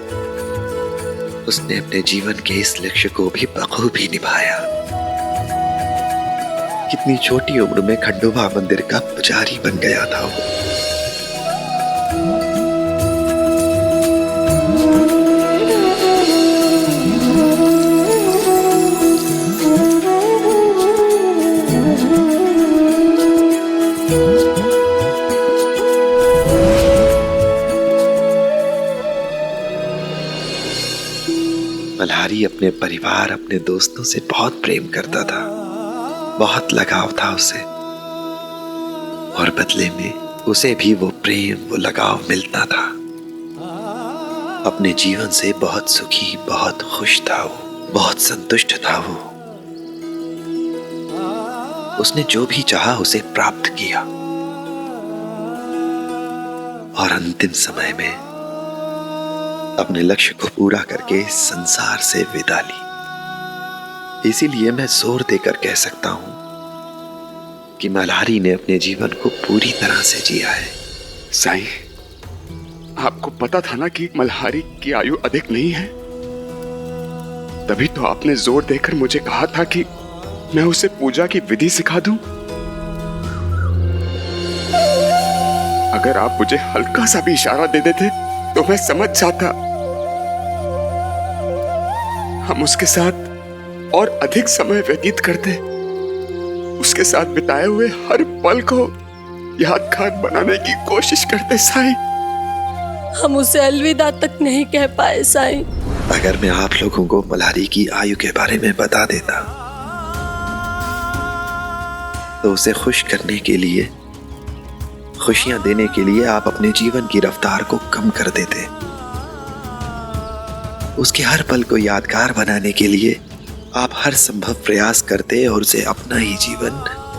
उसने अपने जीवन के इस लक्ष्य को भी बखूबी निभाया। कितनी छोटी उम्र में खंडोबा मंदिर का पुजारी बन गया था वो। मल्हारी अपने परिवार, अपने दोस्तों से बहुत प्रेम करता था, बहुत लगाव था उसे, और बदले में उसे भी वो प्रेम, वो लगाव मिलता था। अपने जीवन से बहुत सुखी, बहुत खुश था वो, बहुत संतुष्ट था वो। उसने जो भी चाहा उसे प्राप्त किया, और अंतिम समय में अपने लक्ष्य को पूरा करके इस संसार से विदा ली। इसीलिए मैं जोर देकर कह सकता हूं कि मल्हारी ने अपने जीवन को पूरी तरह से जिया है। साईं, आपको पता था ना कि मल्हारी की आयु अधिक नहीं है, तभी तो आपने जोर देकर मुझे कहा था कि मैं उसे पूजा की विधि सिखा दूं। अगर आप मुझे हल्का सा भी इशारा दे देते तो मैं समझ जाता। हम उसके साथ और अधिक समय व्यतीत करते, उसके साथ बिताए हुए हर पल को यादगार बनाने की कोशिश करते। साईं, हम उसे अलविदा तक नहीं कह पाए। साईं, अगर मैं आप लोगों को मल्हारी की आयु के बारे में बता देता तो उसे खुश करने के लिए, खुशियां देने के लिए आप अपने जीवन की रफ्तार को कम कर देते। उसके हर पल को यादगार बनाने के लिए आप हर संभव प्रयास करते और उसे अपना ही जीवन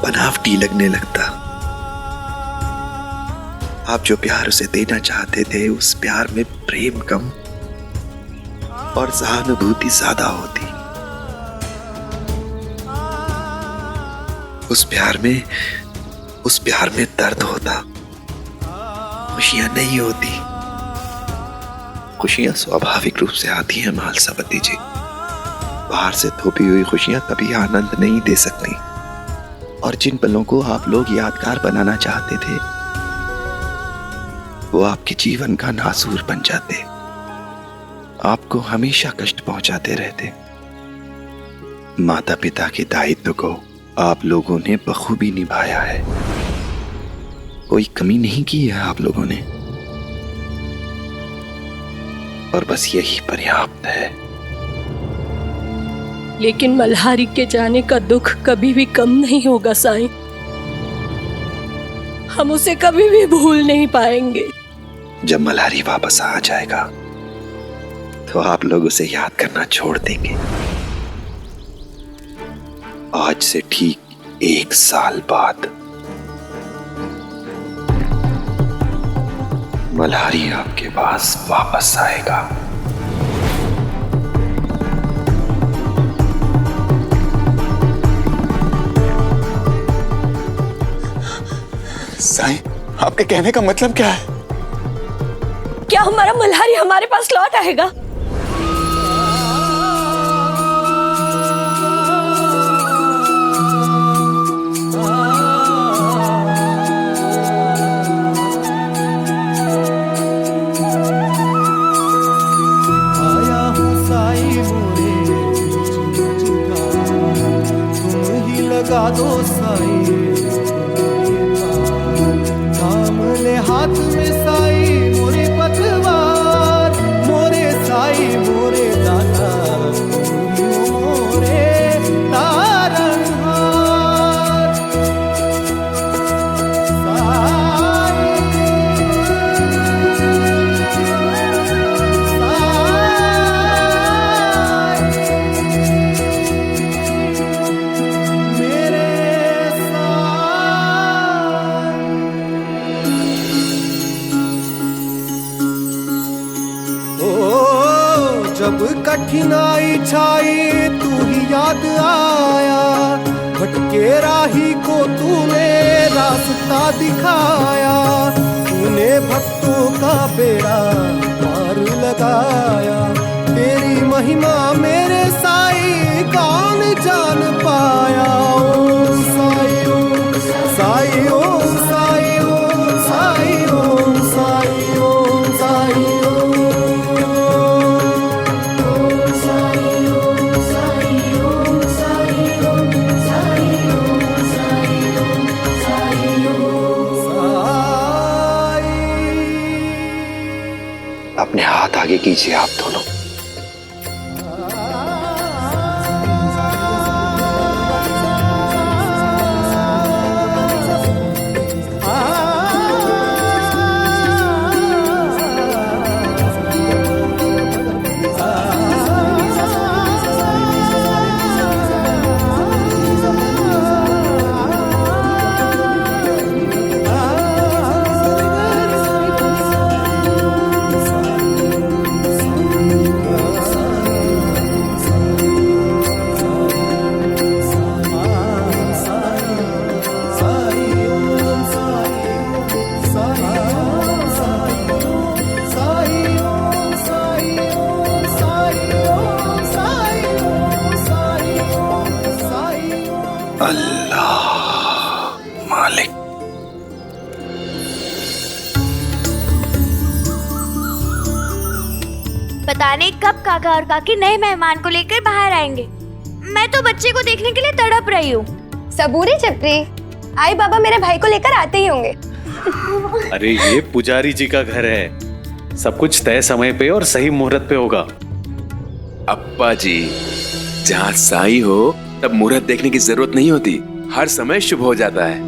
बनावटी लगने लगता। आप जो प्यार उसे देना चाहते थे, उस प्यार में प्रेम कम और सहानुभूति ज्यादा होती। उस प्यार में दर्द होता, खुशियां नहीं होती। खुशियां स्वाभाविक रूप से आती हैं मालसापति जी। बाहर से थोपी हुई खुशियां कभी आनंद नहीं दे सकती। और जिन पलों को आप लोग यादगार बनाना चाहते थे वो आपके जीवन का नासूर बन जाते, आपको हमेशा कष्ट पहुंचाते रहते। माता पिता के दायित्व को आप लोगों ने बखूबी निभाया है, कोई कमी नहीं की है आप लोगों ने, और बस यही पर्याप्त है। लेकिन मल्हारी के जाने का दुख कभी भी कम नहीं होगा साईं। हम उसे कभी भी भूल नहीं पाएंगे। जब मल्हारी वापस आ जाएगा तो आप लोग उसे याद करना छोड़ देंगे। आज से ठीक 1 साल बाद मल्हारी आपके पास वापस आएगा। साईं, आपके कहने का मतलब क्या है? क्या हमारा मल्हारी हमारे पास लौट आएगा? लगा दो साई, थाम ले हाथ में साई मोरे पतवार, मोरे साई मोरे दाता मोरे तारनहार। जब कठिनाई छाई तू ही याद आया, भटके राही को तूने रास्ता दिखाया, तूने भक्तों का बेड़ा पार लगाया। तेरी महिमा मेरे साई कौन जान पाया। ओम साई ओम साई ओम साई ओम साई ओम साई ओम साई अपने हाथ आगे कीजिए आप दोनों। मालिक। पता नहीं कब काका और काकी नए मेहमान को लेकर बाहर आएंगे। मैं तो बच्चे को देखने के लिए तड़प रही हूँ। सबूरी चक्री, आई बाबा मेरे भाई को लेकर आते ही होंगे। अरे ये पुजारी जी का घर है, सब कुछ तय समय पे और सही मुहूर्त पे होगा। अप्पा जी, जहाँ साई हो तब मुहूर्त देखने की जरूरत नहीं होती, हर समय शुभ हो जाता है।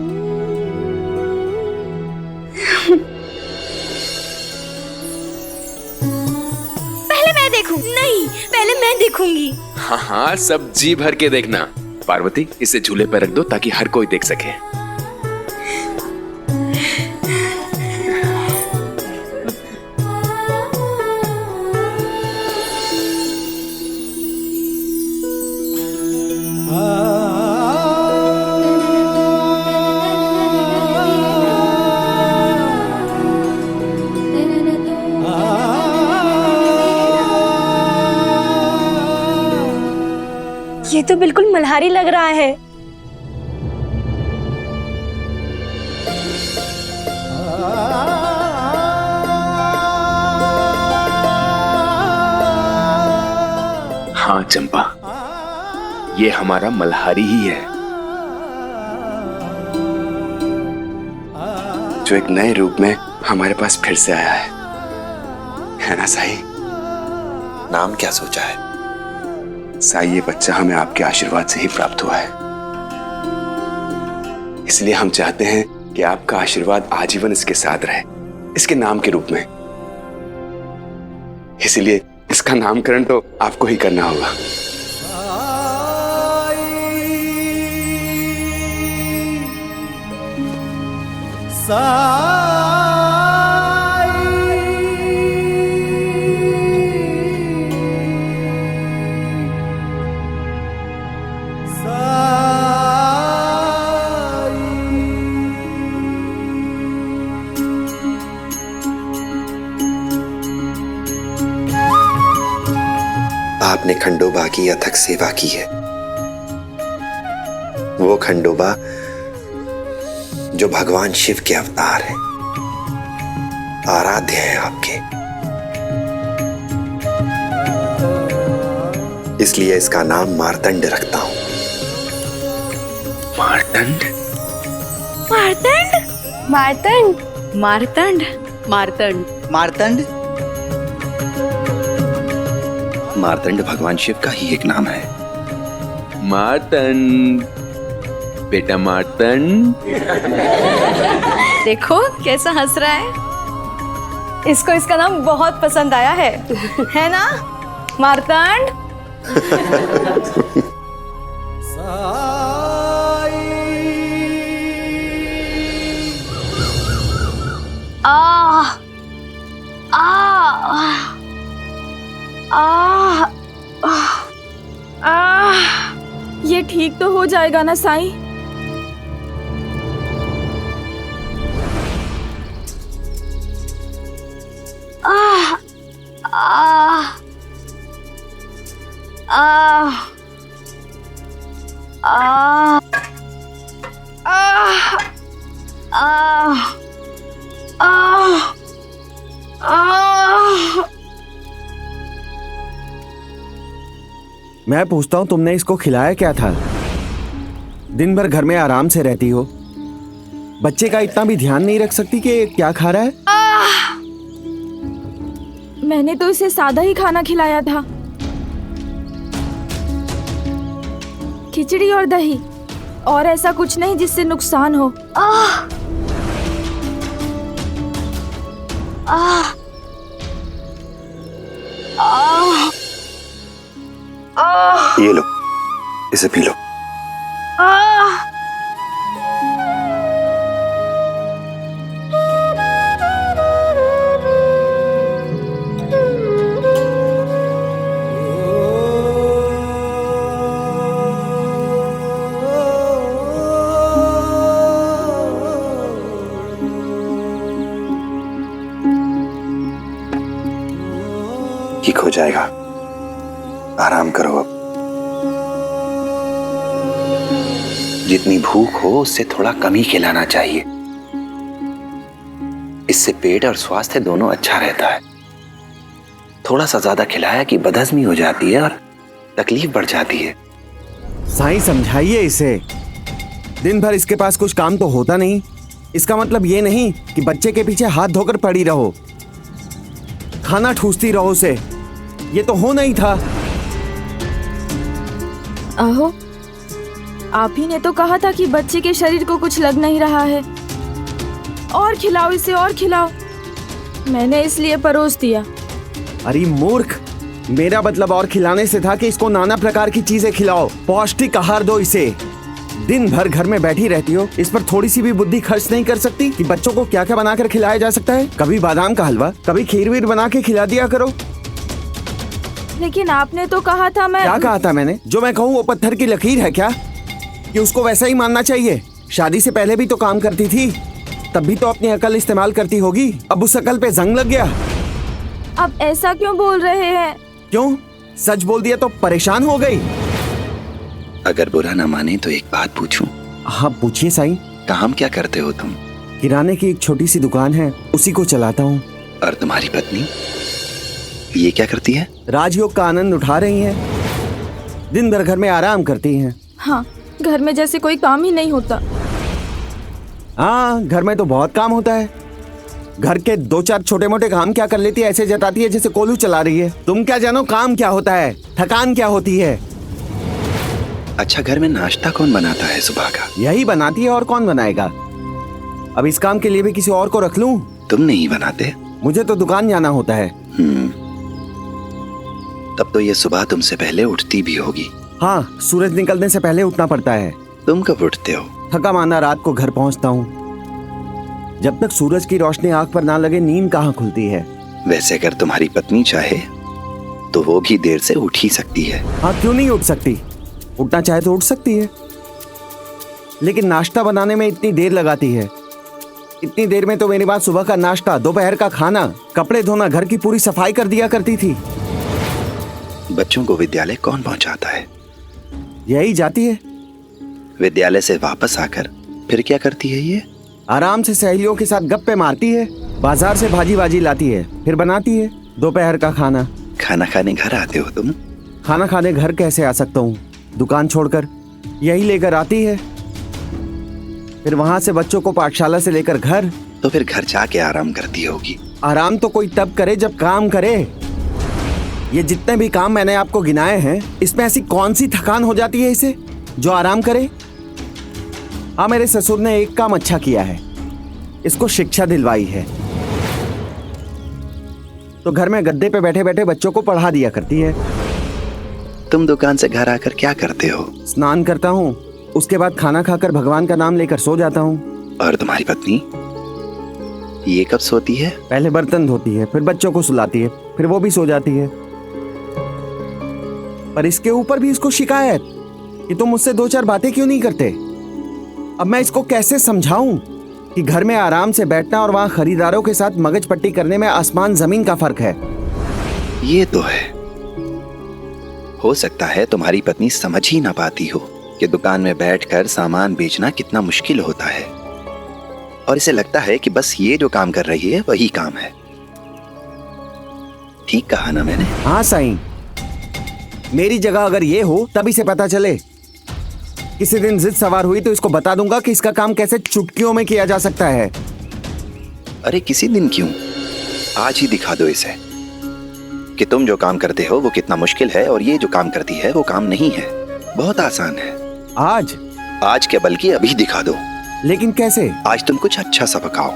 पहले मैं देखूं? नहीं, पहले मैं देखूंगी। हाँ हाँ, सब जी भर के देखना। पार्वती, इसे झूले पर रख दो ताकि हर कोई देख सके। ये तो बिल्कुल मल्हारी लग रहा है। हाँ चंपा, ये हमारा मल्हारी ही है, जो एक नए रूप में हमारे पास फिर से आया है ना साई? नाम क्या सोचा है? साई, ये बच्चा हमें आपके आशीर्वाद से ही प्राप्त हुआ है, इसलिए हम चाहते हैं कि आपका आशीर्वाद आजीवन इसके साथ रहे, इसके नाम के रूप में। इसलिए इसका नामकरण तो आपको ही करना होगा। आपने खंडोबा की अथक सेवा की है, वो खंडोबा जो भगवान शिव के अवतार हैं, आराध्य हैं आपके। इसलिए इसका नाम मार्तंड रखता हूं। मार्तंड? मार्तंड? मार्तंड? मार्तंड? मार्तंड? मार्तंड? मार्तंड भगवान शिव का ही एक नाम है। मार्तंड, बेटा मार्तंड। देखो कैसा हंस रहा है। इसको इसका नाम बहुत पसंद आया है ना मार्तंड? ये ठीक तो हो जाएगा ना साईं? मैं पूछता हूँ, तुमने इसको खिलाया क्या था? दिन भर घर में आराम से रहती हो, बच्चे का इतना भी ध्यान नहीं रख सकती कि क्या खा रहा है? मैंने तो इसे सादा ही खाना खिलाया था, खिचड़ी और दही, और ऐसा कुछ नहीं जिससे नुकसान हो। ये लो, इसे पी लो। ठीक हो जाएगा, आराम करो अब। जितनी भूख हो उससे थोड़ा कम ही खिलाना चाहिए, इससे पेट और स्वास्थ्य दोनों अच्छा रहता है। थोड़ा सा ज्यादा खिलाया कि बदहजमी हो जाती है और तकलीफ बढ़ जाती है। साईं समझाइए इसे, दिन भर इसके पास कुछ काम तो होता नहीं। इसका मतलब ये नहीं कि बच्चे के पीछे हाथ धोकर पड़ी रहो, खाना ठूसती रहो उसे, ये तो हो नहीं था। आहो, आप ही ने तो कहा था कि बच्चे के शरीर को कुछ लग नहीं रहा है, और खिलाओ इसे और खिलाओ। मैंने इसलिए परोस दिया। अरे मूर्ख, मेरा मतलब और खिलाने से था कि इसको नाना प्रकार की चीजें खिलाओ, पौष्टिक आहार दो इसे। दिन भर घर में बैठी रहती हो, इस पर थोड़ी सी भी बुद्धि खर्च नहीं कर सकती कि बच्चों को क्या क्या बनाकर खिलाया जा सकता है? कभी बादाम का हलवा, कभी खीर वीर बना के खिला दिया करो। लेकिन आपने तो कहा था मैं... क्या कहा था मैंने? जो मैं कहूँ वो पत्थर की लकीर है क्या कि उसको वैसा ही मानना चाहिए? शादी से पहले भी तो काम करती थी, तब भी तो अपनी अकल इस्तेमाल करती होगी। अब उस अकल पे जंग लग गया। अब ऐसा क्यों बोल रहे हैं? क्यों? सच बोल दिया तो परेशान हो गई? अगर बुरा ना माने तो एक बात पूछूं? हाँ पूछिए साईं। काम क्या करते हो तुम? किराने की एक छोटी सी दुकान है, उसी को चलाता हूँ। और तुम्हारी पत्नी ये क्या करती है? राजयोग का आनंद उठा रही है, दिन भर घर में आराम करती हैं। हाँ, घर में जैसे कोई काम ही नहीं होता। हाँ, घर में तो बहुत काम होता है। घर के 2-4 छोटे मोटे काम क्या कर लेती है, ऐसे जताती है जैसे कोलू चला रही है। तुम क्या जानो काम क्या होता है, थकान क्या होती है। अच्छा, घर में नाश्ता कौन बनाता है सुबह का? यही बनाती है, और कौन बनाएगा। अब इस काम के लिए भी किसी और को रख लूं? तुम नहीं बनाते? मुझे तो दुकान जाना होता है। तब तो ये सुबह तुमसे पहले उठती भी होगी। हाँ, सूरज निकलने से पहले उठना पड़ता है। तुम कब उठते हो? थका मांदा रात को घर पहुंचता हूँ। जब तक सूरज की रोशनी आंख पर ना लगे नींद कहाँ खुलती है। वैसे अगर तुम्हारी पत्नी चाहे तो वो भी देर से उठ ही सकती है। हाँ, क्यों नहीं उठ सकती? उठना चाहे तो उठ सकती है, लेकिन नाश्ता बनाने में इतनी देर लगाती है। इतनी देर में तो मेरी बात सुबह का नाश्ता, दोपहर का खाना, कपड़े धोना, घर की पूरी सफाई कर दिया करती थी। बच्चों को विद्यालय कौन पहुंचाता है? यही जाती है। विद्यालय से वापस आकर फिर क्या करती है ये? आराम से सहेलियों के साथ गप्पे मारती है, बाजार से भाजी बाजी लाती है, फिर बनाती है दोपहर का खाना। खाना खाने घर आते हो तुम? खाना खाने घर कैसे आ सकता हूँ, दुकान छोड़कर। यही लेकर आती है, फिर वहां से बच्चों को पाठशाला से लेकर घर। तो फिर घर जाके आराम करती होगी। आराम तो कोई तब करे जब काम करे। ये जितने भी काम मैंने आपको गिनाए हैं, इसमें ऐसी कौन सी थकान हो जाती है इसे जो आराम करे? हाँ, मेरे ससुर ने एक काम अच्छा किया है, इसको शिक्षा दिलवाई है। तो घर में गद्दे पे बैठे बैठे बच्चों को पढ़ा दिया करती है। तुम दुकान से घर आकर क्या करते हो? स्नान करता हूँ, उसके बाद खाना खाकर भगवान का नाम लेकर सो जाता हूँ। और तुम्हारी पत्नी ये कब सोती है? पहले बर्तन धोती है, फिर बच्चों को सुलाती है, फिर वो भी सो जाती है। पर इसके ऊपर भी इसको शिकायत कि तुम मुझसे 2-4 बातें क्यों नहीं करते। अब मैं इसको कैसे समझाऊं कि घर में आराम से बैठना और वहां खरीदारों के साथ मगज पट्टी करने में आसमान जमीन का फर्क है। ये तो है। हो सकता है तुम्हारी पत्नी समझ ही ना पाती हो कि दुकान में बैठकर सामान बेचना कितना मुश्किल होता है, और इसे लगता है कि बस ये जो काम कर रही है वही काम है। ठीक कहा ना मैंने? हाँ साईं, मेरी जगह अगर ये हो तब इसे पता चले। किसी दिन जिद सवार हुई तो इसको बता दूंगा कि इसका काम कैसे चुटकियों में किया जा सकता है। अरे किसी दिन क्यों, आज ही दिखा दो इसे कि तुम जो काम करते हो वो कितना मुश्किल है, और ये जो काम करती है वो काम नहीं है, बहुत आसान है। आज क्या, बल्कि अभी दिखा दो। लेकिन कैसे? आज तुम कुछ अच्छा सा पकाओ,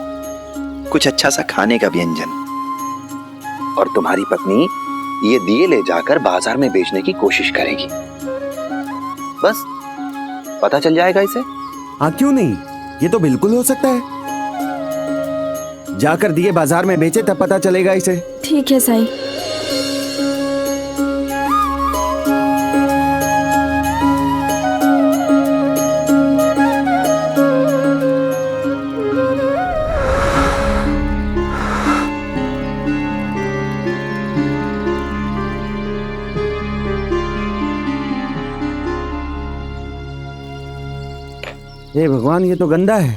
कुछ अच्छा सा खाने का व्यंजन, और तुम्हारी पत्नी ये दिए ले जाकर बाजार में बेचने की कोशिश करेगी। बस पता चल जाएगा इसे। हाँ, क्यों नहीं, ये तो बिल्कुल हो सकता है। जाकर दिए बाजार में बेचे तब पता चलेगा इसे। ठीक है साईं। हे भगवान, ये तो गंदा है।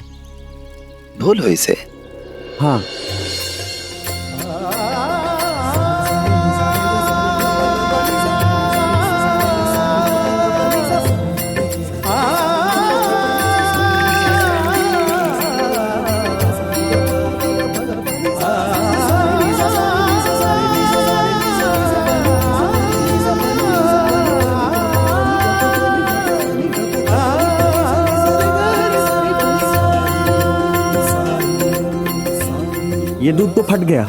धो लो इसे। हाँ। ये दूध तो फट गया।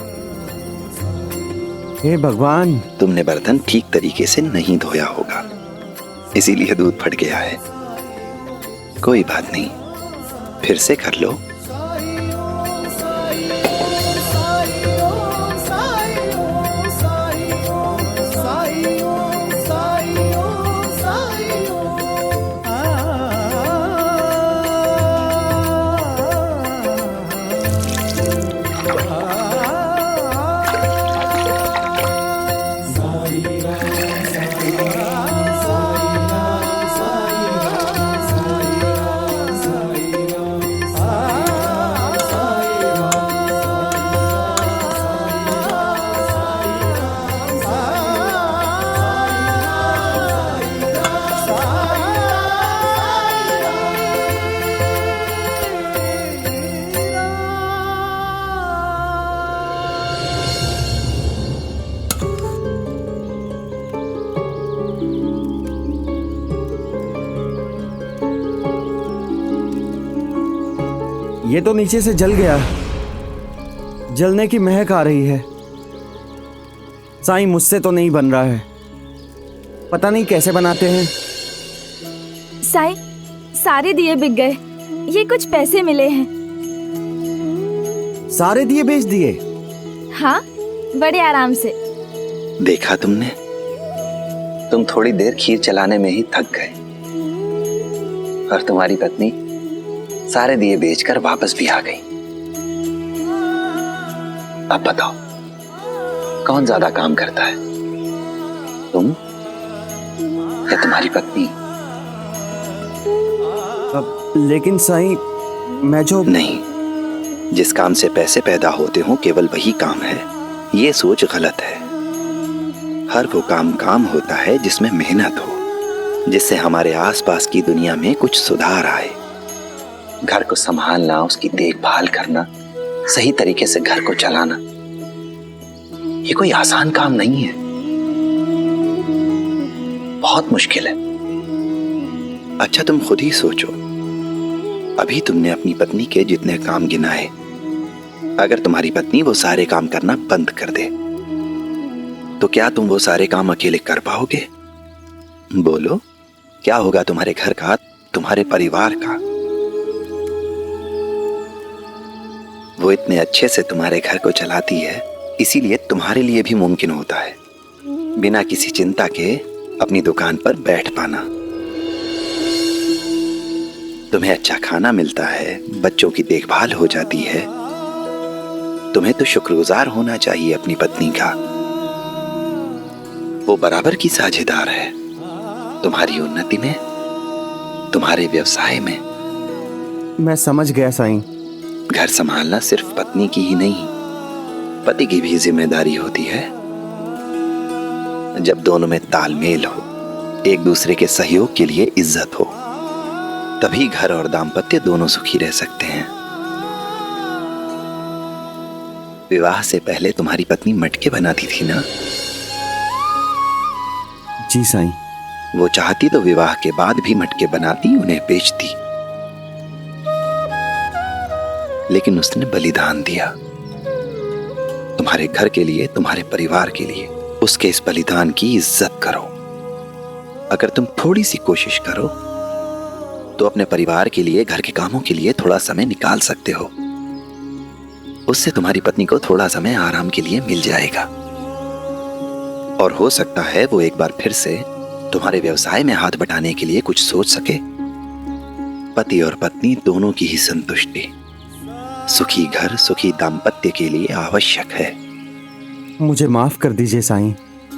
हे भगवान, तुमने बर्तन ठीक तरीके से नहीं धोया होगा, इसीलिए दूध फट गया है। कोई बात नहीं, फिर से कर लो। ये तो नीचे से जल गया, जलने की महक आ रही है। साईं मुझसे तो नहीं बन रहा है, पता नहीं कैसे बनाते हैं। साईं, सारे दिए बिक गए, ये कुछ पैसे मिले हैं। सारे दिए बेच दिए? हाँ, बड़े आराम से। देखा तुमने, तुम थोड़ी देर खीर चलाने में ही थक गए और तुम्हारी पत्नी सारे दिए बेचकर वापस भी आ गई। अब बताओ कौन ज्यादा काम करता है, तुम या तुम्हारी पत्नी? लेकिन साईं, मैं जो नहीं, जिस काम से पैसे पैदा होते हो केवल वही काम है, ये सोच गलत है। हर वो काम होता है जिसमें मेहनत हो, जिससे हमारे आसपास की दुनिया में कुछ सुधार आए। घर को संभालना, उसकी देखभाल करना, सही तरीके से घर को चलाना, ये कोई आसान काम नहीं है, बहुत मुश्किल है। अच्छा तुम खुद ही सोचो, अभी तुमने अपनी पत्नी के जितने काम गिनाए, अगर तुम्हारी पत्नी वो सारे काम करना बंद कर दे तो क्या तुम वो सारे काम अकेले कर पाओगे? बोलो, क्या होगा तुम्हारे घर का, तुम्हारे परिवार का? वो इतने अच्छे से तुम्हारे घर को चलाती है, इसीलिए तुम्हारे लिए भी मुमकिन होता है बिना किसी चिंता के अपनी दुकान पर बैठ पाना। तुम्हें अच्छा खाना मिलता है, बच्चों की देखभाल हो जाती है। तुम्हें तो शुक्रगुजार होना चाहिए अपनी पत्नी का। वो बराबर की साझेदार है तुम्हारी उन्नति में, तुम्हारे व्यवसाय में। मैं समझ गया साईं। घर संभालना सिर्फ पत्नी की ही नहीं, पति की भी जिम्मेदारी होती है। जब दोनों में तालमेल हो, एक दूसरे के सहयोग के लिए इज्जत हो, तभी घर और दाम्पत्य दोनों सुखी रह सकते हैं। विवाह से पहले तुम्हारी पत्नी मटके बनाती थी ना? जी साईं। वो चाहती तो विवाह के बाद भी मटके बनाती, उन्हें बेचती, लेकिन उसने बलिदान दिया तुम्हारे घर के लिए, तुम्हारे परिवार के लिए। उसके इस बलिदान की इज्जत करो। अगर तुम थोड़ी सी कोशिश करो तो अपने परिवार के लिए, घर के कामों के लिए थोड़ा समय निकाल सकते हो। उससे तुम्हारी पत्नी को थोड़ा समय आराम के लिए मिल जाएगा और हो सकता है वो एक बार फिर से तुम्हारे व्यवसाय में हाथ बटाने के लिए कुछ सोच सके। पति और पत्नी दोनों की ही संतुष्टि सुखी घर, सुखी दाम्पत्य के लिए आवश्यक है। मुझे माफ कर दीजिए साईं।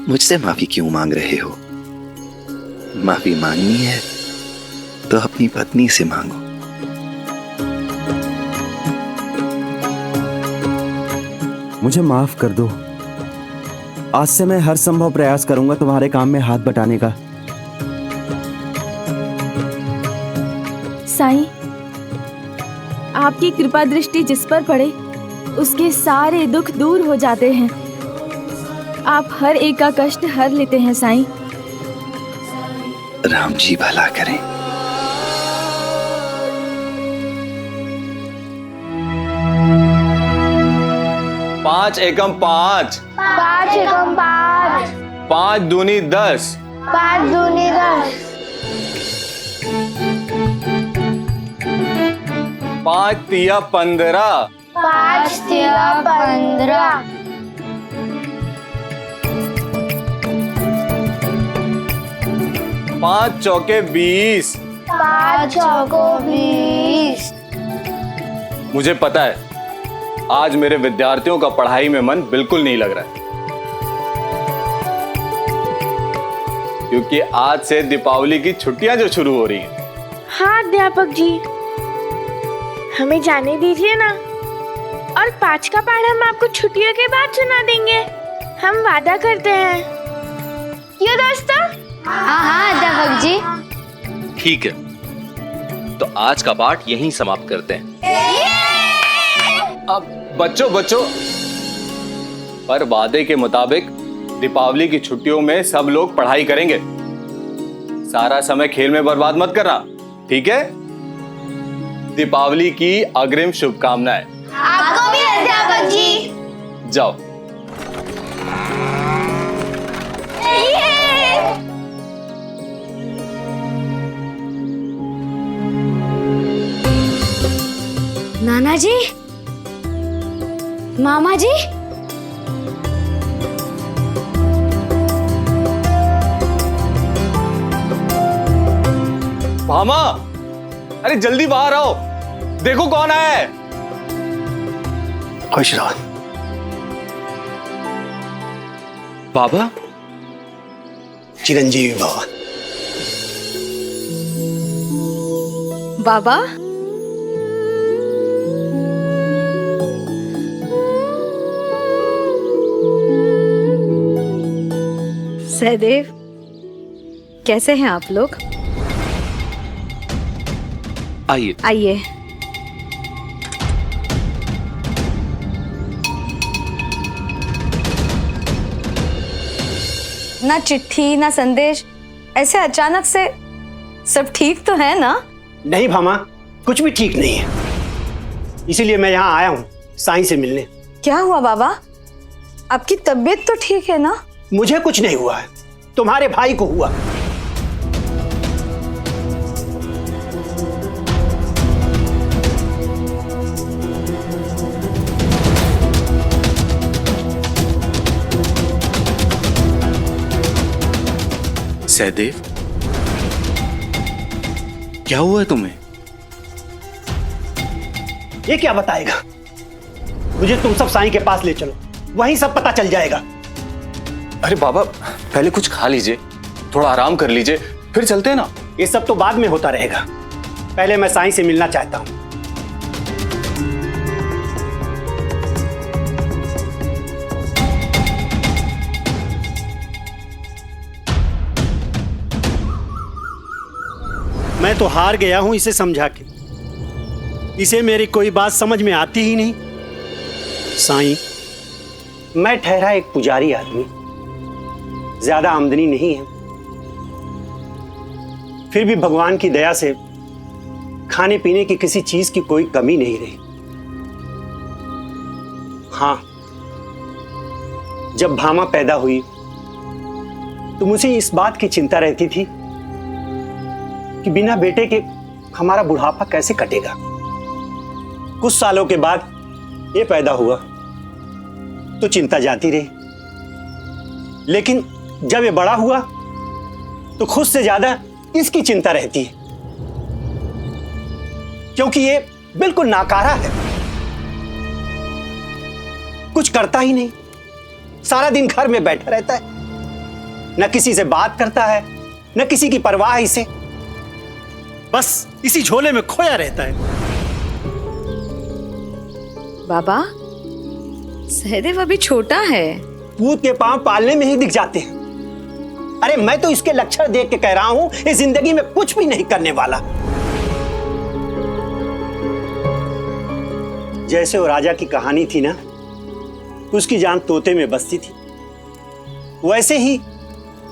मुझसे माफी क्यों मांग रहे हो? माफी मांगनी है तो अपनी पत्नी से मांगो। मुझे माफ कर दो। आज से मैं हर संभव प्रयास करूंगा तुम्हारे काम में हाथ बटाने का। साईं, आपकी कृपा दृष्टि जिस पर पड़े उसके सारे दुख दूर हो जाते हैं। आप हर एक का कष्ट हर लेते हैं साईं। राम जी भला करें। पांच एकम पांच, 5 एकम 5, 5 दूनी 10, 5 दूनी 10, 5 तिया 15, 5 तिया 15, 5 चौके 20, 5 चौको 20। मुझे पता है आज मेरे विद्यार्थियों का पढ़ाई में मन बिल्कुल नहीं लग रहा है, क्योंकि आज से दीपावली की छुट्टियां जो शुरू हो रही हैं। हाँ अध्यापक जी, हमें जाने दीजिए ना, और 5 का पाठ हम आपको छुट्टियों के बाद सुना देंगे। हम वादा करते हैं। क्यों दोस्तों? हाँ अध्यापक जी। ठीक है, तो आज का पाठ यहीं समाप्त करते हैं। अब बच्चों पर वादे के मुताबिक दीपावली की छुट्टियों में सब लोग पढ़ाई करेंगे। सारा समय खेल में बर्बाद मत करना, ठीक है? दीपावली की अग्रिम शुभकामनाएं। आपको भी अध्यापक जी। जाओ। नाना जी, मामा जी, भामा, अरे जल्दी बाहर आओ, देखो कौन आया है। खुश रहो। बाबा, चिरंजीवी बाबा। बाबा, सहदेव, कैसे हैं आप लोग? आइए आइए। ना चिट्ठी ना संदेश, ऐसे अचानक से। सब ठीक तो है ना? नहीं भामा, कुछ भी ठीक नहीं है। इसीलिए मैं यहाँ आया हूँ साईं से मिलने। क्या हुआ बाबा? आपकी तबीयत तो ठीक है ना? मुझे कुछ नहीं हुआ है, तुम्हारे भाई को हुआ। सहदेव, क्या हुआ है तुम्हें? ये क्या बताएगा? मुझे तुम सब साईं के पास ले चलो, वहीं सब पता चल जाएगा। अरे बाबा, पहले कुछ खा लीजिए, थोड़ा आराम कर लीजिए, फिर चलते हैं ना। ये सब तो बाद में होता रहेगा, पहले मैं साईं से मिलना चाहता हूँ। मैं तो हार गया हूं इसे समझा के। इसे मेरी कोई बात समझ में आती ही नहीं। साईं, मैं ठहरा एक पुजारी आदमी, ज्यादा आमदनी नहीं है, फिर भी भगवान की दया से खाने पीने की किसी चीज की कोई कमी नहीं रही। हाँ, जब भामा पैदा हुई तो मुझे इस बात की चिंता रहती थी कि बिना बेटे के हमारा बुढ़ापा कैसे कटेगा। कुछ सालों के बाद ये पैदा हुआ तो चिंता जाती रही, लेकिन जब ये बड़ा हुआ तो खुद से ज्यादा इसकी चिंता रहती है, क्योंकि ये बिल्कुल नाकारा है, कुछ करता ही नहीं, सारा दिन घर में बैठा रहता है, न किसी से बात करता है, न किसी की परवाह इसे, बस इसी झोले में खोया रहता है। बाबा, सहदेव अभी छोटा है। पूत के पांव पालने में ही दिख जाते हैं। अरे मैं तो इसके लक्षण देख के कह रहा हूं, इस जिंदगी में कुछ भी नहीं करने वाला। जैसे वो राजा की कहानी थी ना, उसकी जान तोते में बसती थी, वैसे ही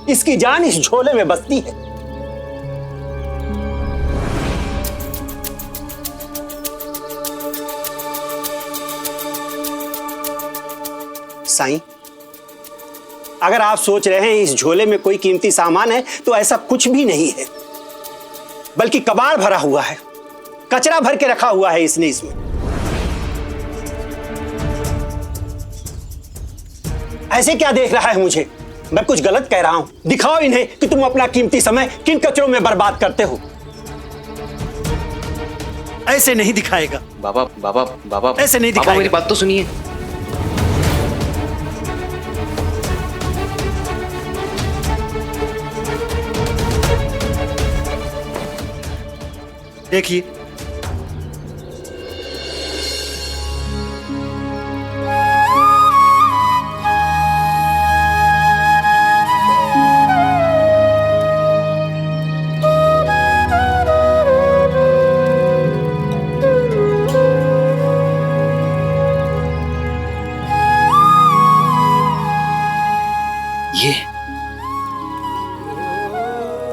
इसकी जान इस झोले में बसती है। साईं, अगर आप सोच रहे हैं इस झोले में कोई कीमती सामान है, तो ऐसा कुछ भी नहीं है, बल्कि कबाड़ भरा हुआ है, कचरा भर के रखा हुआ है इसने इसमें। ऐसे क्या देख रहा है मुझे? मैं कुछ गलत कह रहा हूं? दिखाओ इन्हें कि तुम अपना कीमती समय किन कचरों में बर्बाद करते हो। ऐसे नहीं दिखाएगा बाबा, बाबा, बाबा, ऐसे नहीं बाबा, दिखाएगा। मेरी बात तो सुनिए। देखिए,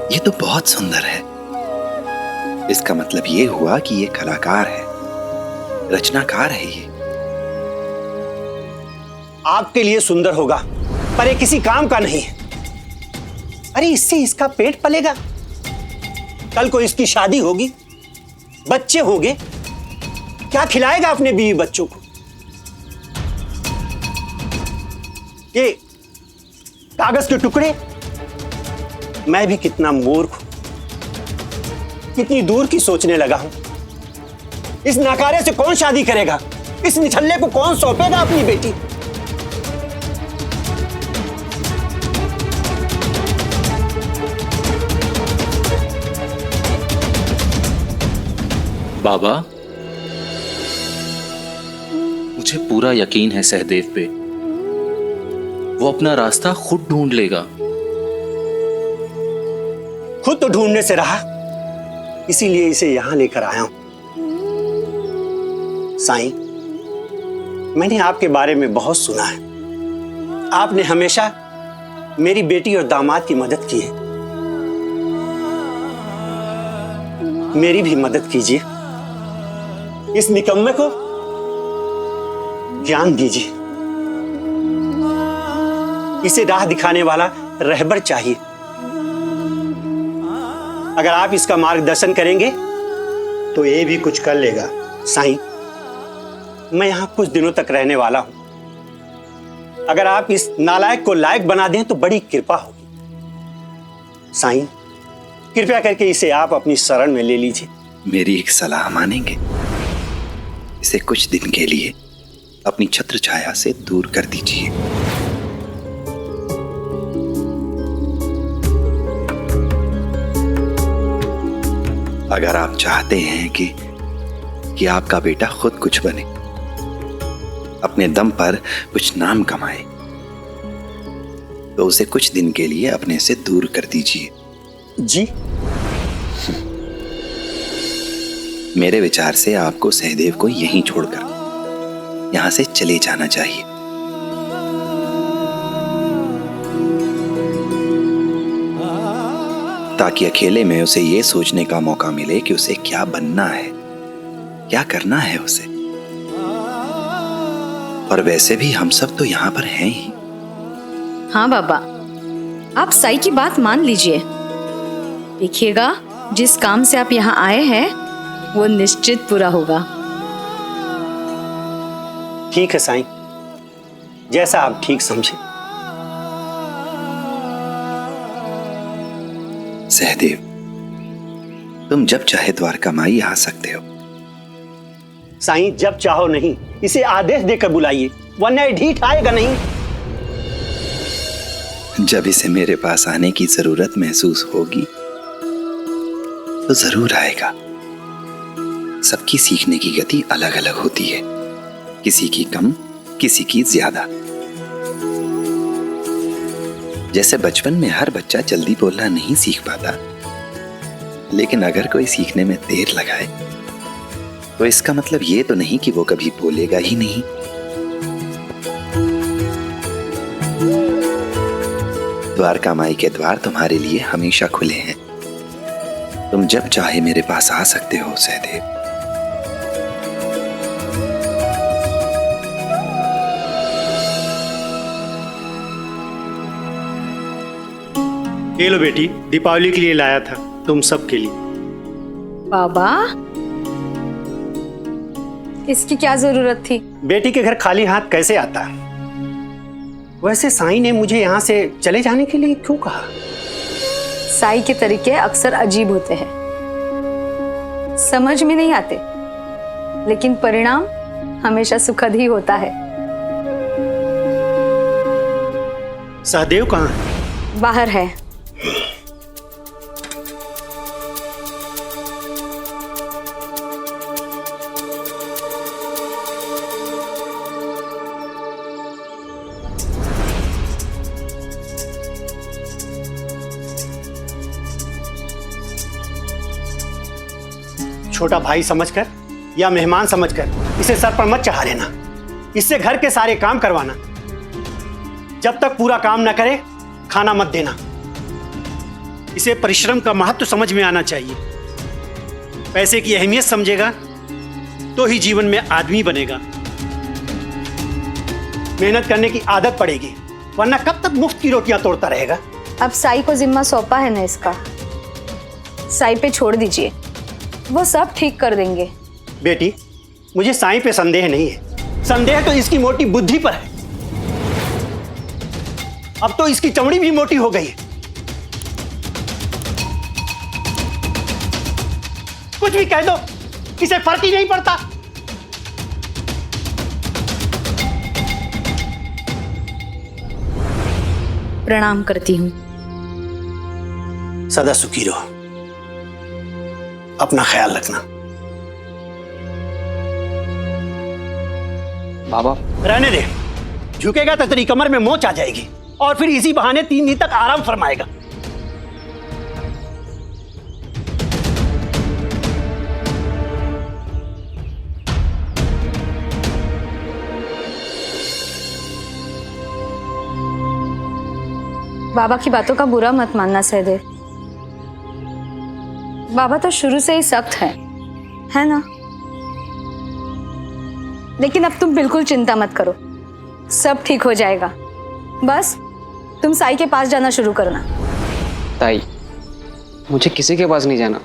ये तो बहुत सुंदर है। इसका मतलब ये हुआ कि ये कलाकार है, रचनाकार है ये। आपके लिए सुंदर होगा पर ये किसी काम का नहीं है। अरे इससे इसका पेट पलेगा, कल को इसकी शादी होगी, बच्चे होंगे, क्या खिलाएगा अपने बीवी बच्चों को? ये कागज के टुकड़े। मैं भी कितना मूर्ख हूं, कितनी दूर की सोचने लगा हूं। इस नकारे से कौन शादी करेगा? इस निठल्ले को कौन सौंपेगा अपनी बेटी? बाबा, मुझे पूरा यकीन है सहदेव पे, वो अपना रास्ता खुद ढूंढ लेगा। खुद तो ढूंढने से रहा, इसीलिए इसे यहां लेकर आया हूं। साईं, मैंने आपके बारे में बहुत सुना है। आपने हमेशा मेरी बेटी और दामाद की मदद की है। मेरी भी मदद कीजिए, इस निकम्मे को ज्ञान दीजिए। इसे राह दिखाने वाला रहबर चाहिए। अगर आप इसका मार्गदर्शन करेंगे तो ये भी कुछ कर लेगा। साईं, मैं यहां कुछ दिनों तक रहने वाला हूं। अगर आप इस नालायक को लायक बना दें तो बड़ी कृपा होगी। साईं, कृपया करके इसे आप अपनी शरण में ले लीजिए। मेरी एक सलाह मानेंगे? इसे कुछ दिन के लिए अपनी छत्र छाया से दूर कर दीजिए। अगर आप चाहते हैं कि आपका बेटा खुद कुछ बने, अपने दम पर कुछ नाम कमाए, तो उसे कुछ दिन के लिए अपने से दूर कर दीजिए। जी? मेरे विचार से आपको सहदेव को यहीं छोड़कर यहां से चले जाना चाहिए। ताकि अकेले में उसे यह सोचने का मौका मिले कि उसे क्या बनना है, क्या करना है उसे। और वैसे भी हम सब तो यहाँ पर हैं ही। हाँ बाबा, आप साई की बात मान लीजिए। देखिएगा, जिस काम से आप यहाँ आए हैं वो निश्चित पूरा होगा। ठीक है साईं, जैसा आप ठीक समझे। सहदेव, तुम जब चाहे द्वारका माई आ सकते हो। साईं, जब चाहो नहीं, इसे आदेश देकर बुलाइए, वरना ये ढीठ आएगा नहीं। जब इसे मेरे पास आने की जरूरत महसूस होगी तो जरूर आएगा। सबकी सीखने की गति अलग अलग होती है, किसी की कम, किसी की ज्यादा। जैसे बचपन में हर बच्चा जल्दी बोलना नहीं सीख पाता, लेकिन अगर कोई सीखने में देर लगाए तो इसका मतलब ये तो नहीं कि वो कभी बोलेगा ही नहीं। द्वारका माई के द्वार तुम्हारे लिए हमेशा खुले हैं। तुम जब चाहे मेरे पास आ सकते हो सहदेव। ये लो बेटी, दीपावली के लिए लाया था, तुम सब के लिए। बाबा, इसकी क्या जरूरत थी? बेटी के घर खाली हाथ कैसे आता है? वैसे साईं ने मुझे यहाँ से चले जाने के लिए क्यों कहा? साई के तरीके अक्सर अजीब होते हैं, समझ में नहीं आते, लेकिन परिणाम हमेशा सुखद ही होता है। सहदेव कहाँ है? बाहर है। छोटा भाई समझकर या मेहमान समझकर इसे सर पर मत चढ़ा लेना। इससे घर के सारे काम करवाना। जब तक पूरा काम न करे खाना मत देना। इसे परिश्रम का महत्व समझ में आना चाहिए। पैसे की अहमियत समझेगा तो ही जीवन में आदमी बनेगा। मेहनत करने की आदत पड़ेगी, वरना कब तक मुफ्त की रोटियां तोड़ता रहेगा। अब साई को जिम्मा सौंपा है ना इसका, साई पे छोड़ दीजिए, वो सब ठीक कर देंगे। बेटी, मुझे साईं पे संदेह नहीं है, संदेह तो इसकी मोटी बुद्धि पर है। अब तो इसकी चमड़ी भी मोटी हो गई है। कुछ भी कह दो, इसे फर्क ही नहीं पड़ता। प्रणाम करती हूँ। सदा सुखी रहो, अपना ख्याल रखना। बाबा रहने दे, झुकेगा तो तेरी कमर में मोच आ जाएगी और फिर इसी बहाने 3 दिन तक आराम फरमाएगा। बाबा की बातों का बुरा मत मानना सहदेव, बाबा तो शुरू से ही सख्त है ना? लेकिन अब तुम बिल्कुल चिंता मत करो, सब ठीक हो जाएगा। बस तुम साई के पास जाना शुरू करना। ताई, मुझे किसी के पास नहीं जाना,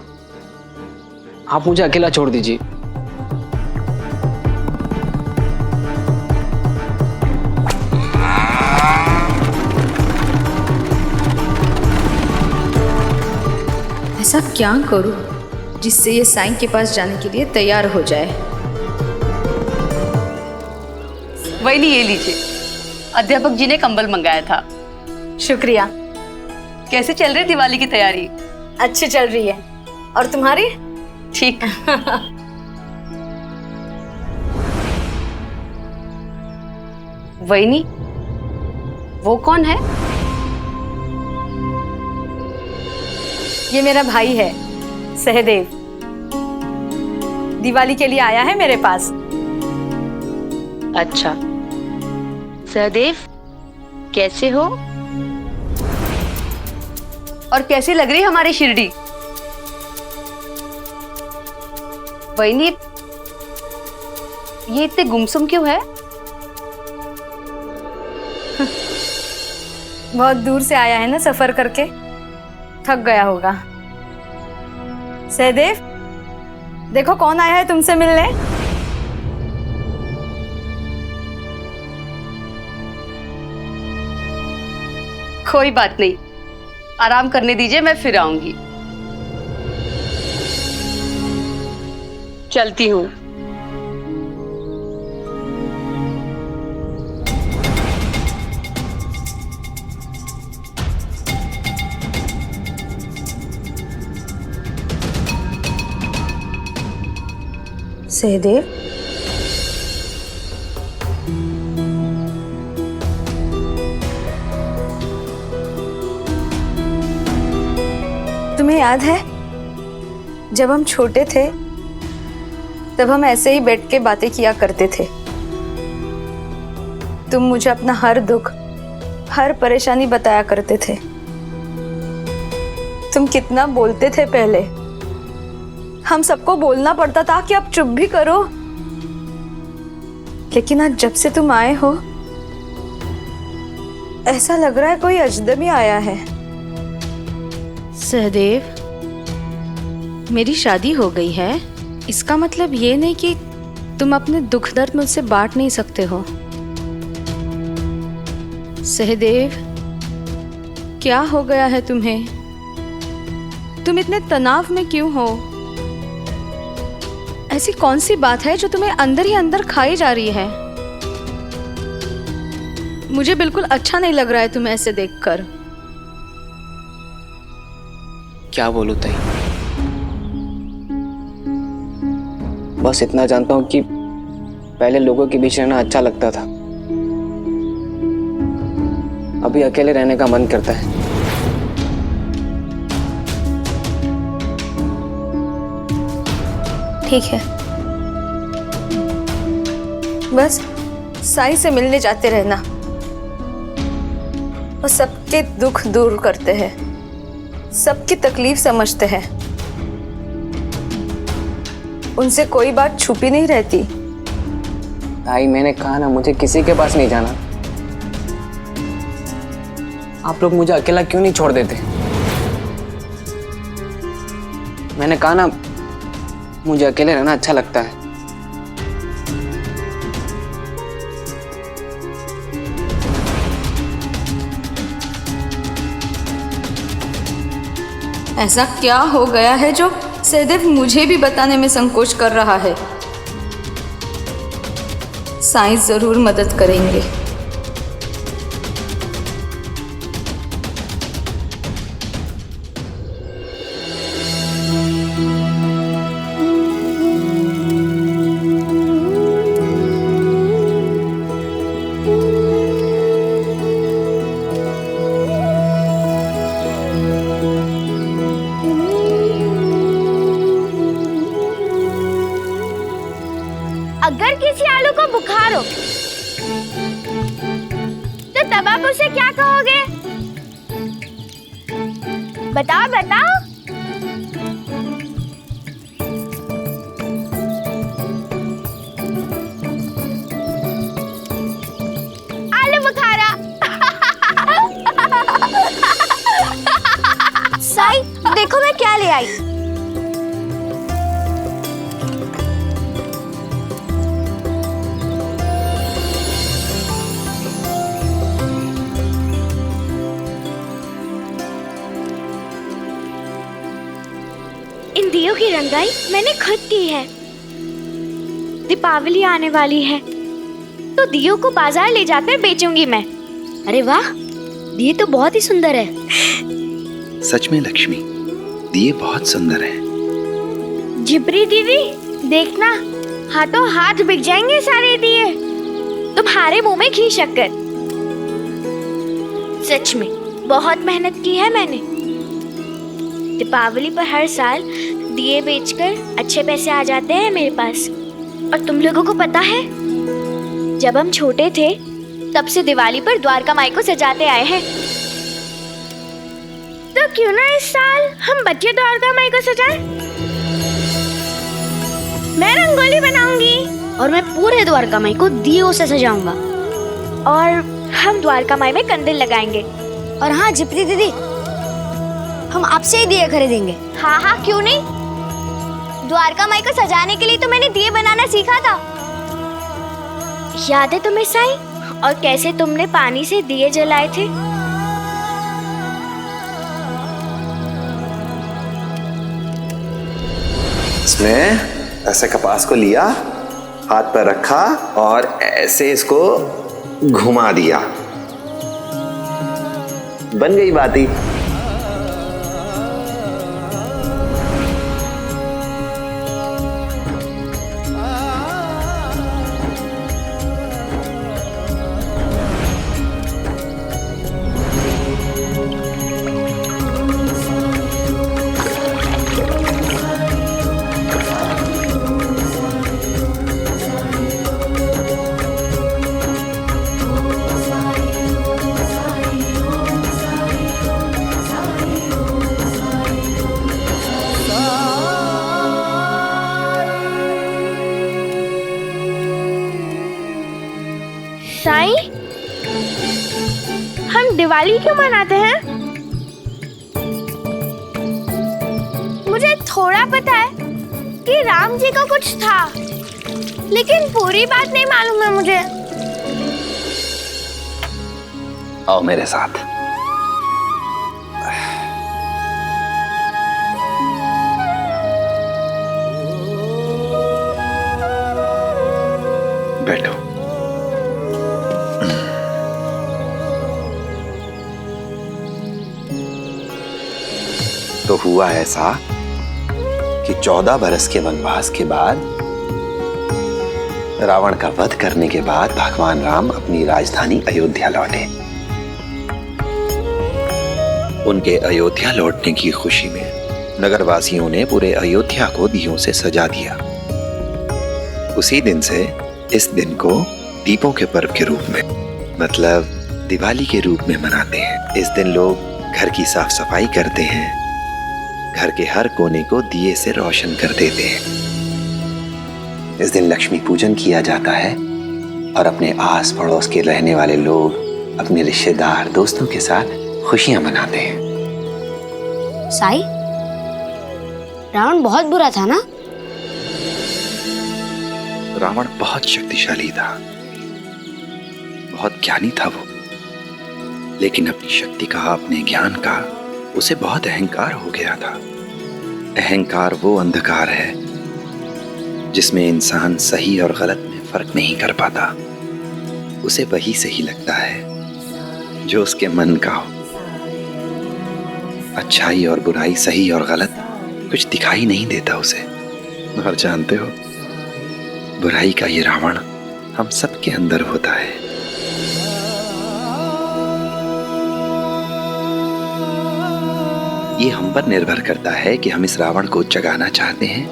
आप मुझे अकेला छोड़ दीजिए। ऐसा क्या करूं जिससे ये साईं के पास जाने के लिए तैयार हो जाए? वही नहीं, ये लीजिए, अध्यापक जी ने कंबल मंगाया था। शुक्रिया। कैसे चल रही दिवाली की तैयारी? अच्छी चल रही है, और तुम्हारी? ठीक। वही नहीं, वो कौन है? ये मेरा भाई है सहदेव, दिवाली के लिए आया है मेरे पास। अच्छा, सहदेव कैसे हो और कैसी लग रही हमारी शिरडी? वही, ये इतने गुमसुम क्यों है? बहुत दूर से आया है ना सफर करके, थक गया होगा। सहदेव, देखो कौन आया है तुमसे मिलने। कोई बात नहीं, आराम करने दीजिए, मैं फिर आऊंगी। चलती हूँ। सहदेव, तुम्हें याद है जब हम छोटे थे तब हम ऐसे ही बैठ के बातें किया करते थे। तुम मुझे अपना हर दुख, हर परेशानी बताया करते थे। तुम कितना बोलते थे पहले, हम सबको बोलना पड़ता था कि अब चुप भी करो। लेकिन आज जब से तुम आए हो, ऐसा लग रहा है कोई अजनबी आया है। सहदेव, मेरी शादी हो गई है, इसका मतलब ये नहीं कि तुम अपने दुख दर्द मुझसे बांट नहीं सकते हो। सहदेव, क्या हो गया है तुम्हें? तुम इतने तनाव में क्यों हो? ऐसी कौन सी बात है जो तुम्हें अंदर ही अंदर खाई जा रही है? मुझे बिल्कुल अच्छा नहीं लग रहा है तुम्हें ऐसे देखकर। क्या बोलूं ताई, बस इतना जानता हूं कि पहले लोगों के बीच रहना अच्छा लगता था, अभी अकेले रहने का मन करता है। ठीक है, बस साई से मिलने जाते रहना, वो सबके दुख दूर करते हैं, सबकी तकलीफ समझते हैं। उनसे कोई बात छुपी नहीं रहती। ताई मैंने कहा ना, मुझे किसी के पास नहीं जाना। आप लोग मुझे अकेला क्यों नहीं छोड़ देते? मैंने कहा ना, मुझे अकेले रहना अच्छा लगता है। ऐसा क्या हो गया है जो सहदेव मुझे भी बताने में संकोच कर रहा है? साईं जरूर मदद करेंगे। अगर किसी आलू को बुखार हो तो तब आप उसे क्या कहोगे? बताओ बताओ। आलू बुखारा। साई देखो मैं क्या ले आई। इन दियों की रंगाई मैंने खुद की है। दीपावली आने वाली है तो दियों को बाजार ले जाकर बेचूंगी मैं। अरे वाह, दिए तो बहुत ही सुंदर है। सच में लक्ष्मी, दिए बहुत सुंदर है। जिपरी दीदी देखना, हाथों हाथ बिक जाएंगे सारे दिए। तुम्हारे मुंह में घी शक्कर। सच में बहुत मेहनत की है मैंने। दीपावली पर हर साल दिए बेचकर अच्छे पैसे आ जाते हैं मेरे पास। और तुम लोगों को पता है, जब हम छोटे थे तब से दिवाली पर द्वारका माई को सजाते आए हैं। तो क्यों ना इस साल हम बच्चे द्वारका माई को सजाएं? मैं रंगोली बनाऊंगी और मैं पूरे द्वारका माई को दियों से सजाऊंगा। और हम द्वारका माई में कंदील लगाएंगे। और हाँ जिपरी दीदी, हम आपसे ही दिए खरीदेंगे। हाँ हाँ क्यों नहीं। द्वारका माई को सजाने के लिए तो मैंने दिए बनाना सीखा था। याद है तुम्हें साईं? और कैसे तुमने पानी से दिए जलाए थे? इसमें ऐसे कपास को लिया, हाथ पर रखा और ऐसे इसको घुमा दिया, बन गई बाती। साईं, हम दिवाली क्यों मनाते हैं? मुझे थोड़ा पता है कि राम जी को कुछ था, लेकिन पूरी बात नहीं मालूम है मुझे। आओ मेरे साथ। बैठो। तो हुआ ऐसा कि 14 बरस के वनवास के बाद, रावण का वध करने के बाद भगवान राम अपनी राजधानी अयोध्या लौटे। उनके अयोध्या लौटने की खुशी में नगरवासियों ने पूरे अयोध्या को दियों से सजा दिया। उसी दिन से इस दिन को दीपों के पर्व के रूप में, मतलब दिवाली के रूप में मनाते हैं। इस दिन लोग घर की साफ सफाई करते हैं, घर के हर कोने को दिए से रोशन कर देते हैं। इस दिन लक्ष्मी पूजन किया जाता है और अपने आस पड़ोस के रहने वाले लोग अपने रिश्तेदार दोस्तों के साथ खुशियां मनाते हैं। साई, रावण बहुत बुरा था ना? रावण बहुत शक्तिशाली था, बहुत ज्ञानी था वो, लेकिन अपनी शक्ति का, अपने ज्ञान का उसे बहुत अहंकार हो गया था। अहंकार वो अंधकार है जिसमें इंसान सही और गलत में फर्क नहीं कर पाता। उसे वही सही लगता है जो उसके मन का हो। अच्छाई और बुराई, सही और गलत कुछ दिखाई नहीं देता उसे। और जानते हो, बुराई का ये रावण हम सबके अंदर होता है। ये हम पर निर्भर करता है कि हम इस रावण को जगाना चाहते हैं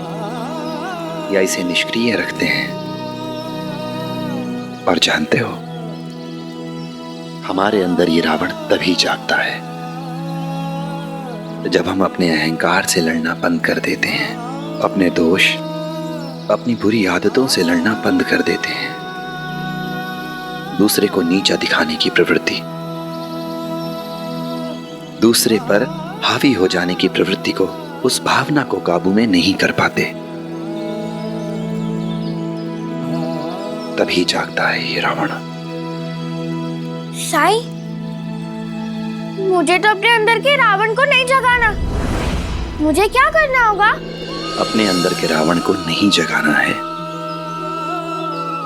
या इसे निष्क्रिय रखते हैं। और जानते हो, हमारे अंदर ये रावण तभी जागता है जब हम अपने अहंकार से लड़ना बंद कर देते हैं, अपने दोष, अपनी बुरी आदतों से लड़ना बंद कर देते हैं, दूसरे को नीचा दिखाने की प्रवृत्ति, दूसरे पर हावी हो जाने की प्रवृत्ति को, उस भावना को काबू में नहीं कर पाते। तभी जागता है ये रावण। साई, मुझे तो अपने अंदर के रावण को नहीं जगाना। मुझे क्या करना होगा? अपने अंदर के रावण को नहीं जगाना है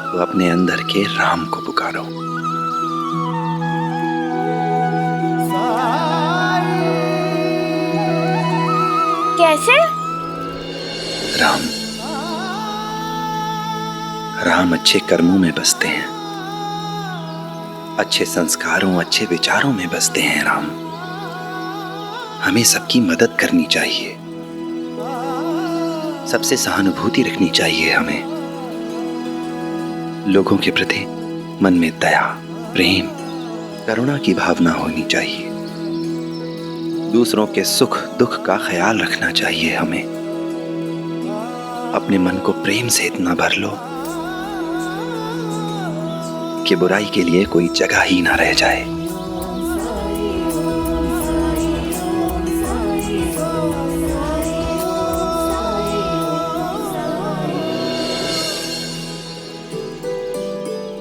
तो अपने अंदर के राम को पुकारो। कैसे? राम अच्छे कर्मों में बसते हैं, अच्छे संस्कारों, अच्छे विचारों में बसते हैं। राम, हमें सबकी मदद करनी चाहिए, सबसे सहानुभूति रखनी चाहिए। हमें लोगों के प्रति मन में दया, प्रेम, करुणा की भावना होनी चाहिए। दूसरों के सुख दुख का ख्याल रखना चाहिए हमें। अपने मन को प्रेम से इतना भर लो कि बुराई के लिए कोई जगह ही ना रह जाए।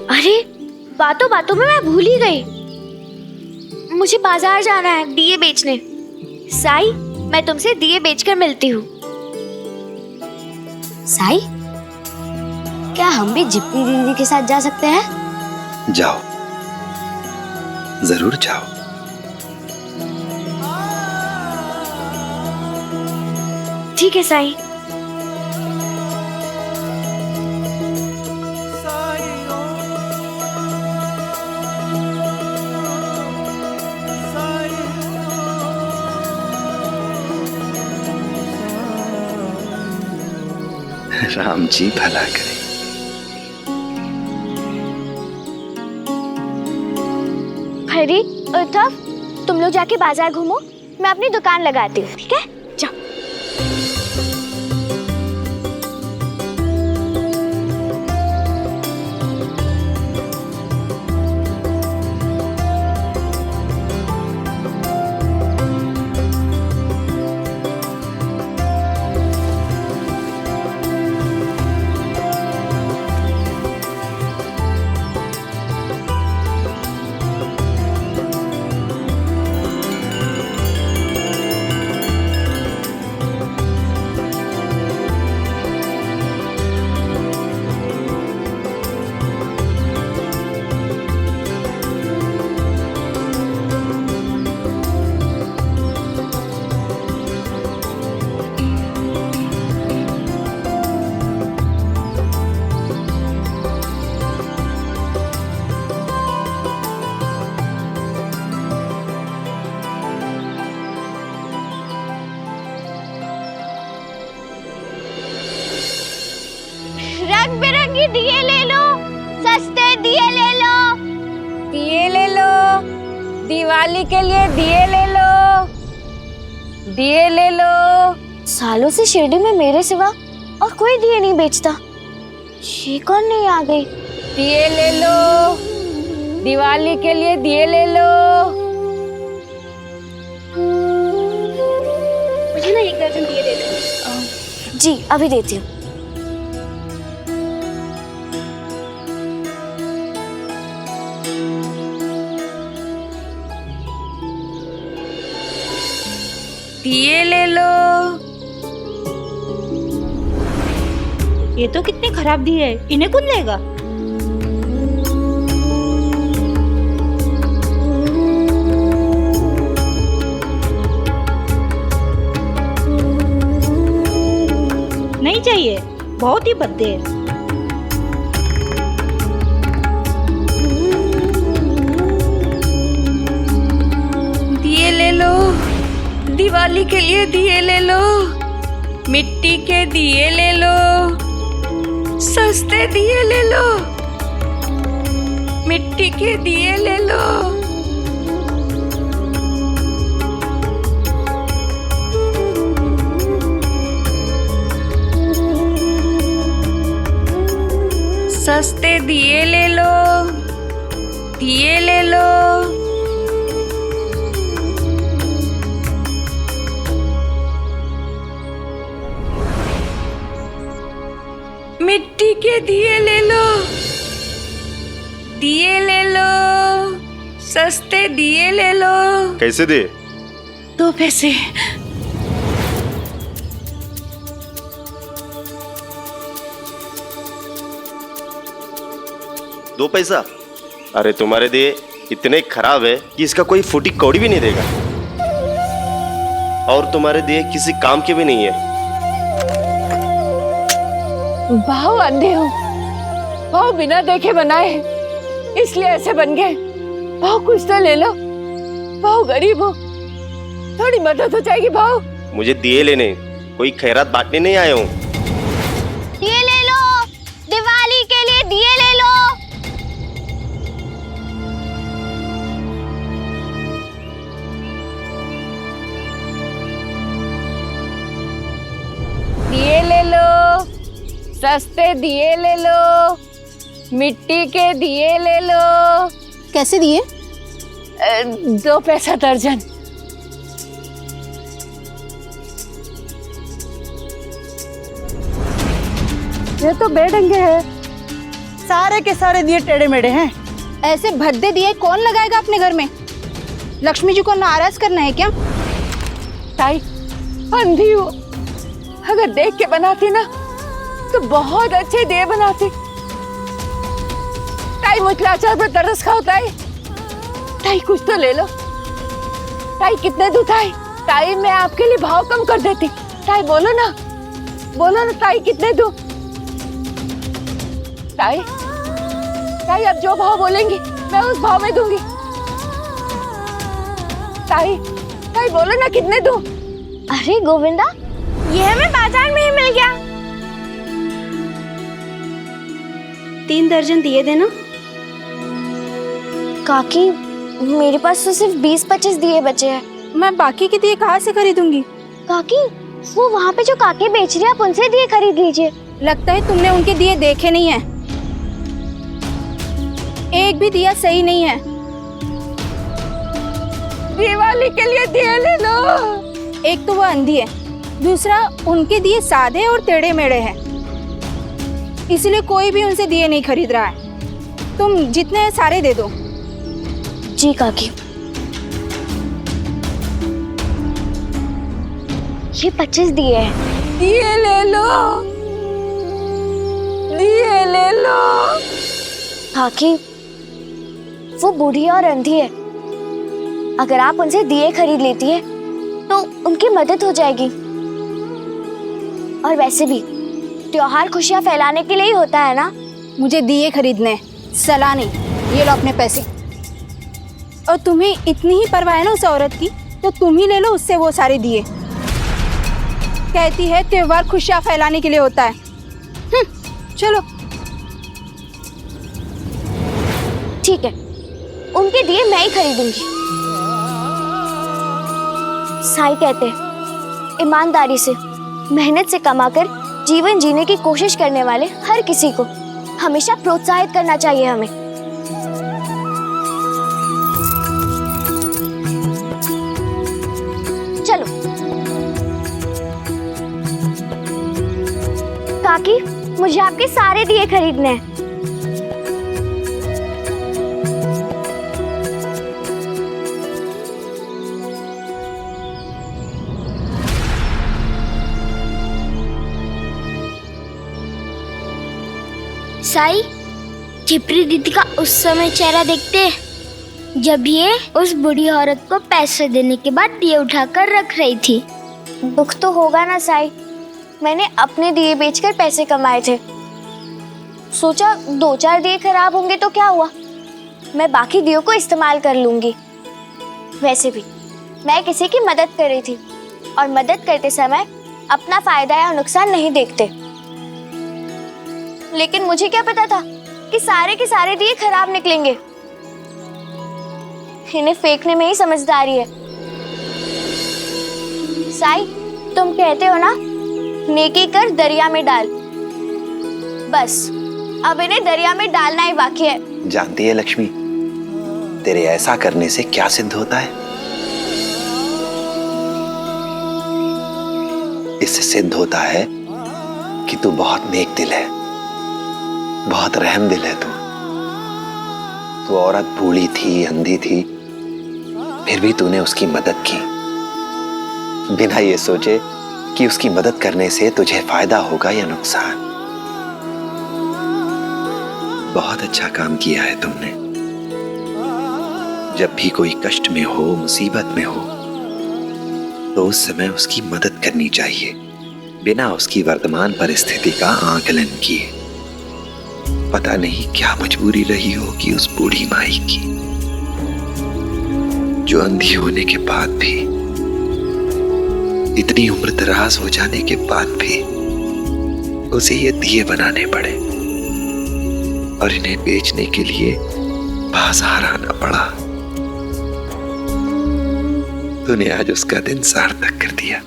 अरे, बातों बातों में मैं भूल ही गई। मुझे बाजार जाना है दिए बेचने। साई, मैं तुमसे दिए बेचकर मिलती हूँ। साई, क्या हम भी जिप्पी दीदी के साथ जा सकते हैं? जाओ, जरूर जाओ। ठीक है साई। राम जी भला करे। हरी, उद्धव, तुम लोग जाके बाजार घूमो, मैं अपनी दुकान लगाती हूँ। ठीक है, जाओ। रंग बिरंगी दिए ले लो, सस्ते दिए ले लो। दिए ले लो, दिवाली के लिए दिए ले लो, दिए ले लो। सालों से शिरडी में मेरे सिवा और कोई दिए नहीं बेचता। ये कौन नहीं आ गई? दिए ले लो, दिवाली के लिए दिए ले लो। मुझे ना 1 दर्जन दिए दे दो। जी अभी देती हूँ। दिए ले लो। ये तो कितने खराब दिए है, इन्हें कौन लेगा? नहीं चाहिए, बहुत ही भद्दे हैं। दिए ले लो, दिवाली के लिए दिए ले लो, मिट्टी के दिए ले लो, सस्ते दिए ले लो, मिट्टी के दिए ले लो। सस्ते दिए ले लो, दिए ले लो। मिट्टी के दिए ले लो, दिए ले लो, सस्ते दिए ले लो। कैसे दिए? 2 पैसे। दो पैसा? अरे तुम्हारे दिए इतने खराब है कि इसका कोई फूटी कौड़ी भी नहीं देगा, और तुम्हारे दिए किसी काम के भी नहीं है। भाव अंधे हो, भाव बिना देखे बनाए, इसलिए ऐसे बन गए। भाव कुछ तो ले लो, भाव गरीब हो, थोड़ी मदद हो जाएगी। भाव मुझे दिए लेने, कोई खैरात बांटने नहीं आया हूँ। दिए ले लो, दिवाली के लिए दिए ले लो। दिए ले लो, सस्ते दिए ले लो, मिट्टी के दिए ले लो। कैसे दिए? 2 पैसा दर्जन। ये तो बेढंगे हैं, सारे के सारे दिए टेढ़े मेढ़े हैं। ऐसे भद्दे दिए कौन लगाएगा अपने घर में? लक्ष्मी जी को नाराज करना है क्या? ताई अंधी हो, अगर देख के बनाती ना तो बहुत अच्छे दिए बनाती। ताई मुचलाचार पर तरस खाओ ताई। ताई कुछ तो ले लो। ताई कितने दूं ताई? ताई मैं आपके लिए भाव कम कर देती। ताई बोलो ना, बोलो ना ताई कितने दूं? ताई ताई अब जो भाव बोलेंगी मैं उस भाव में दूंगी। ताई ताई बोलो ना कितने दूं? अरे गोविंदा, ये हमें बाजार में ही मिल गया। 3 दर्जन दिए देना। काकी मेरे पास तो सिर्फ 20-25 दिए बचे हैं। मैं बाकी के दिए कहाँ से खरीदूंगी? काकी वो वहाँ पे जो काके बेच रहे हैं, आप उनसे दिए खरीद लीजिए। लगता है तुमने उनके दिए देखे नहीं है। एक भी दिया सही नहीं है। दिवाली के लिए दिए ले लो। एक तो वो अंधी है, दूसरा उनके दिए सादे और टेढ़े मेढ़े हैं, इसलिए कोई भी उनसे दिए नहीं खरीद रहा है। तुम जितने हैं सारे दे दो। जी काकी। ये 25 दिए हैं। दिए ले लो, दिए ले लो। काकी वो बूढ़ी और अंधी है, अगर आप उनसे दिए खरीद लेती है तो उनकी मदद हो जाएगी। और वैसे भी त्योहार खुशियां फैलाने के लिए ही होता है ना। मुझे दिए खरीदने, सलाह नहीं। ये लो अपने पैसे। और तुम्हें इतनी ही परवाह है ना उस औरत की, तो तुम ही ले लो उससे वो सारे दिए। कहती है त्योहार खुशियां फैलाने के लिए होता है। चलो ठीक है, उनके दिए मैं ही खरीदूंगी। साईं कहते हैं ईमानदारी से, मेहनत से कमाकर जीवन जीने की कोशिश करने वाले हर किसी को हमेशा प्रोत्साहित करना चाहिए हमें। चलो काकी, मुझे आपके सारे दिए खरीदने हैं। साई, छिपरी दीदी का उस समय चेहरा देखते हैं जब ये उस बूढ़ी औरत को पैसे देने के बाद दिए उठाकर रख रही थी। दुख तो होगा ना साई, मैंने अपने दिए बेचकर पैसे कमाए थे। सोचा 2-4 दिए खराब होंगे तो क्या हुआ, मैं बाकी दियों को इस्तेमाल कर लूंगी। वैसे भी मैं किसी की मदद कर रही थी और मदद करते समय अपना फायदा या नुकसान नहीं देखते। लेकिन मुझे क्या पता था कि सारे के सारे दिए खराब निकलेंगे। इन्हें फेंकने में ही समझदारी है। साई, तुम कहते हो ना, नेकी कर दरिया में डाल। बस अब इन्हें दरिया में डालना ही बाकी है। जानती है लक्ष्मी, तेरे ऐसा करने से क्या सिद्ध होता है? इससे सिद्ध होता है कि तू बहुत नेक दिल है, बहुत रहम दिल है। तू औरत बूढ़ी थी, अंधी थी, फिर भी तूने उसकी मदद की बिना ये सोचे कि उसकी मदद करने से तुझे फायदा होगा या नुकसान। बहुत अच्छा काम किया है तुमने। जब भी कोई कष्ट में हो, मुसीबत में हो, तो उस समय उसकी मदद करनी चाहिए बिना उसकी वर्तमान परिस्थिति का आकलन किए। पता नहीं क्या मजबूरी रही होगी उस बूढ़ी माई की, जो अंधी होने के बाद भी, इतनी उम्र दराज हो जाने के बाद भी उसे ये दिए बनाने पड़े और इन्हें बेचने के लिए बाजार आना पड़ा। तूने आज उसका दिन सार्थक कर दिया।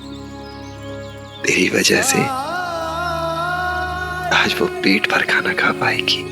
तेरी वजह से आज वो पेट भर खाना खा पाएगी।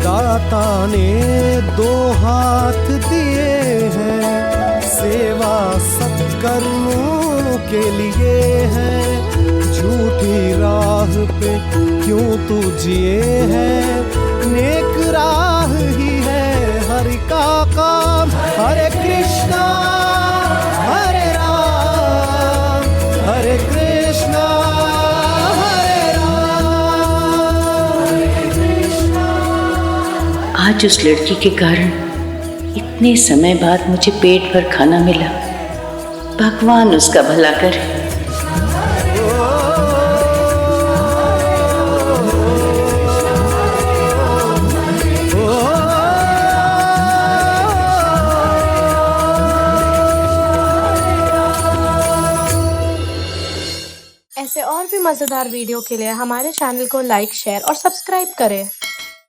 दाता ने 2 हाथ दिए हैं, सेवा सत्कर्मों के लिए है। झूठी राह पे क्यों तू जिए है, नेक राह ही है हरि का काम। हरे कृष्णा हरे राम, हरे कृष्णा हरे राम। आज उस लड़की के कारण इतने समय बाद मुझे पेट भर खाना मिला। भगवान उसका भला करे। ऐसे और भी मज़ेदार वीडियो के लिए हमारे चैनल को लाइक, शेयर और सब्सक्राइब करें।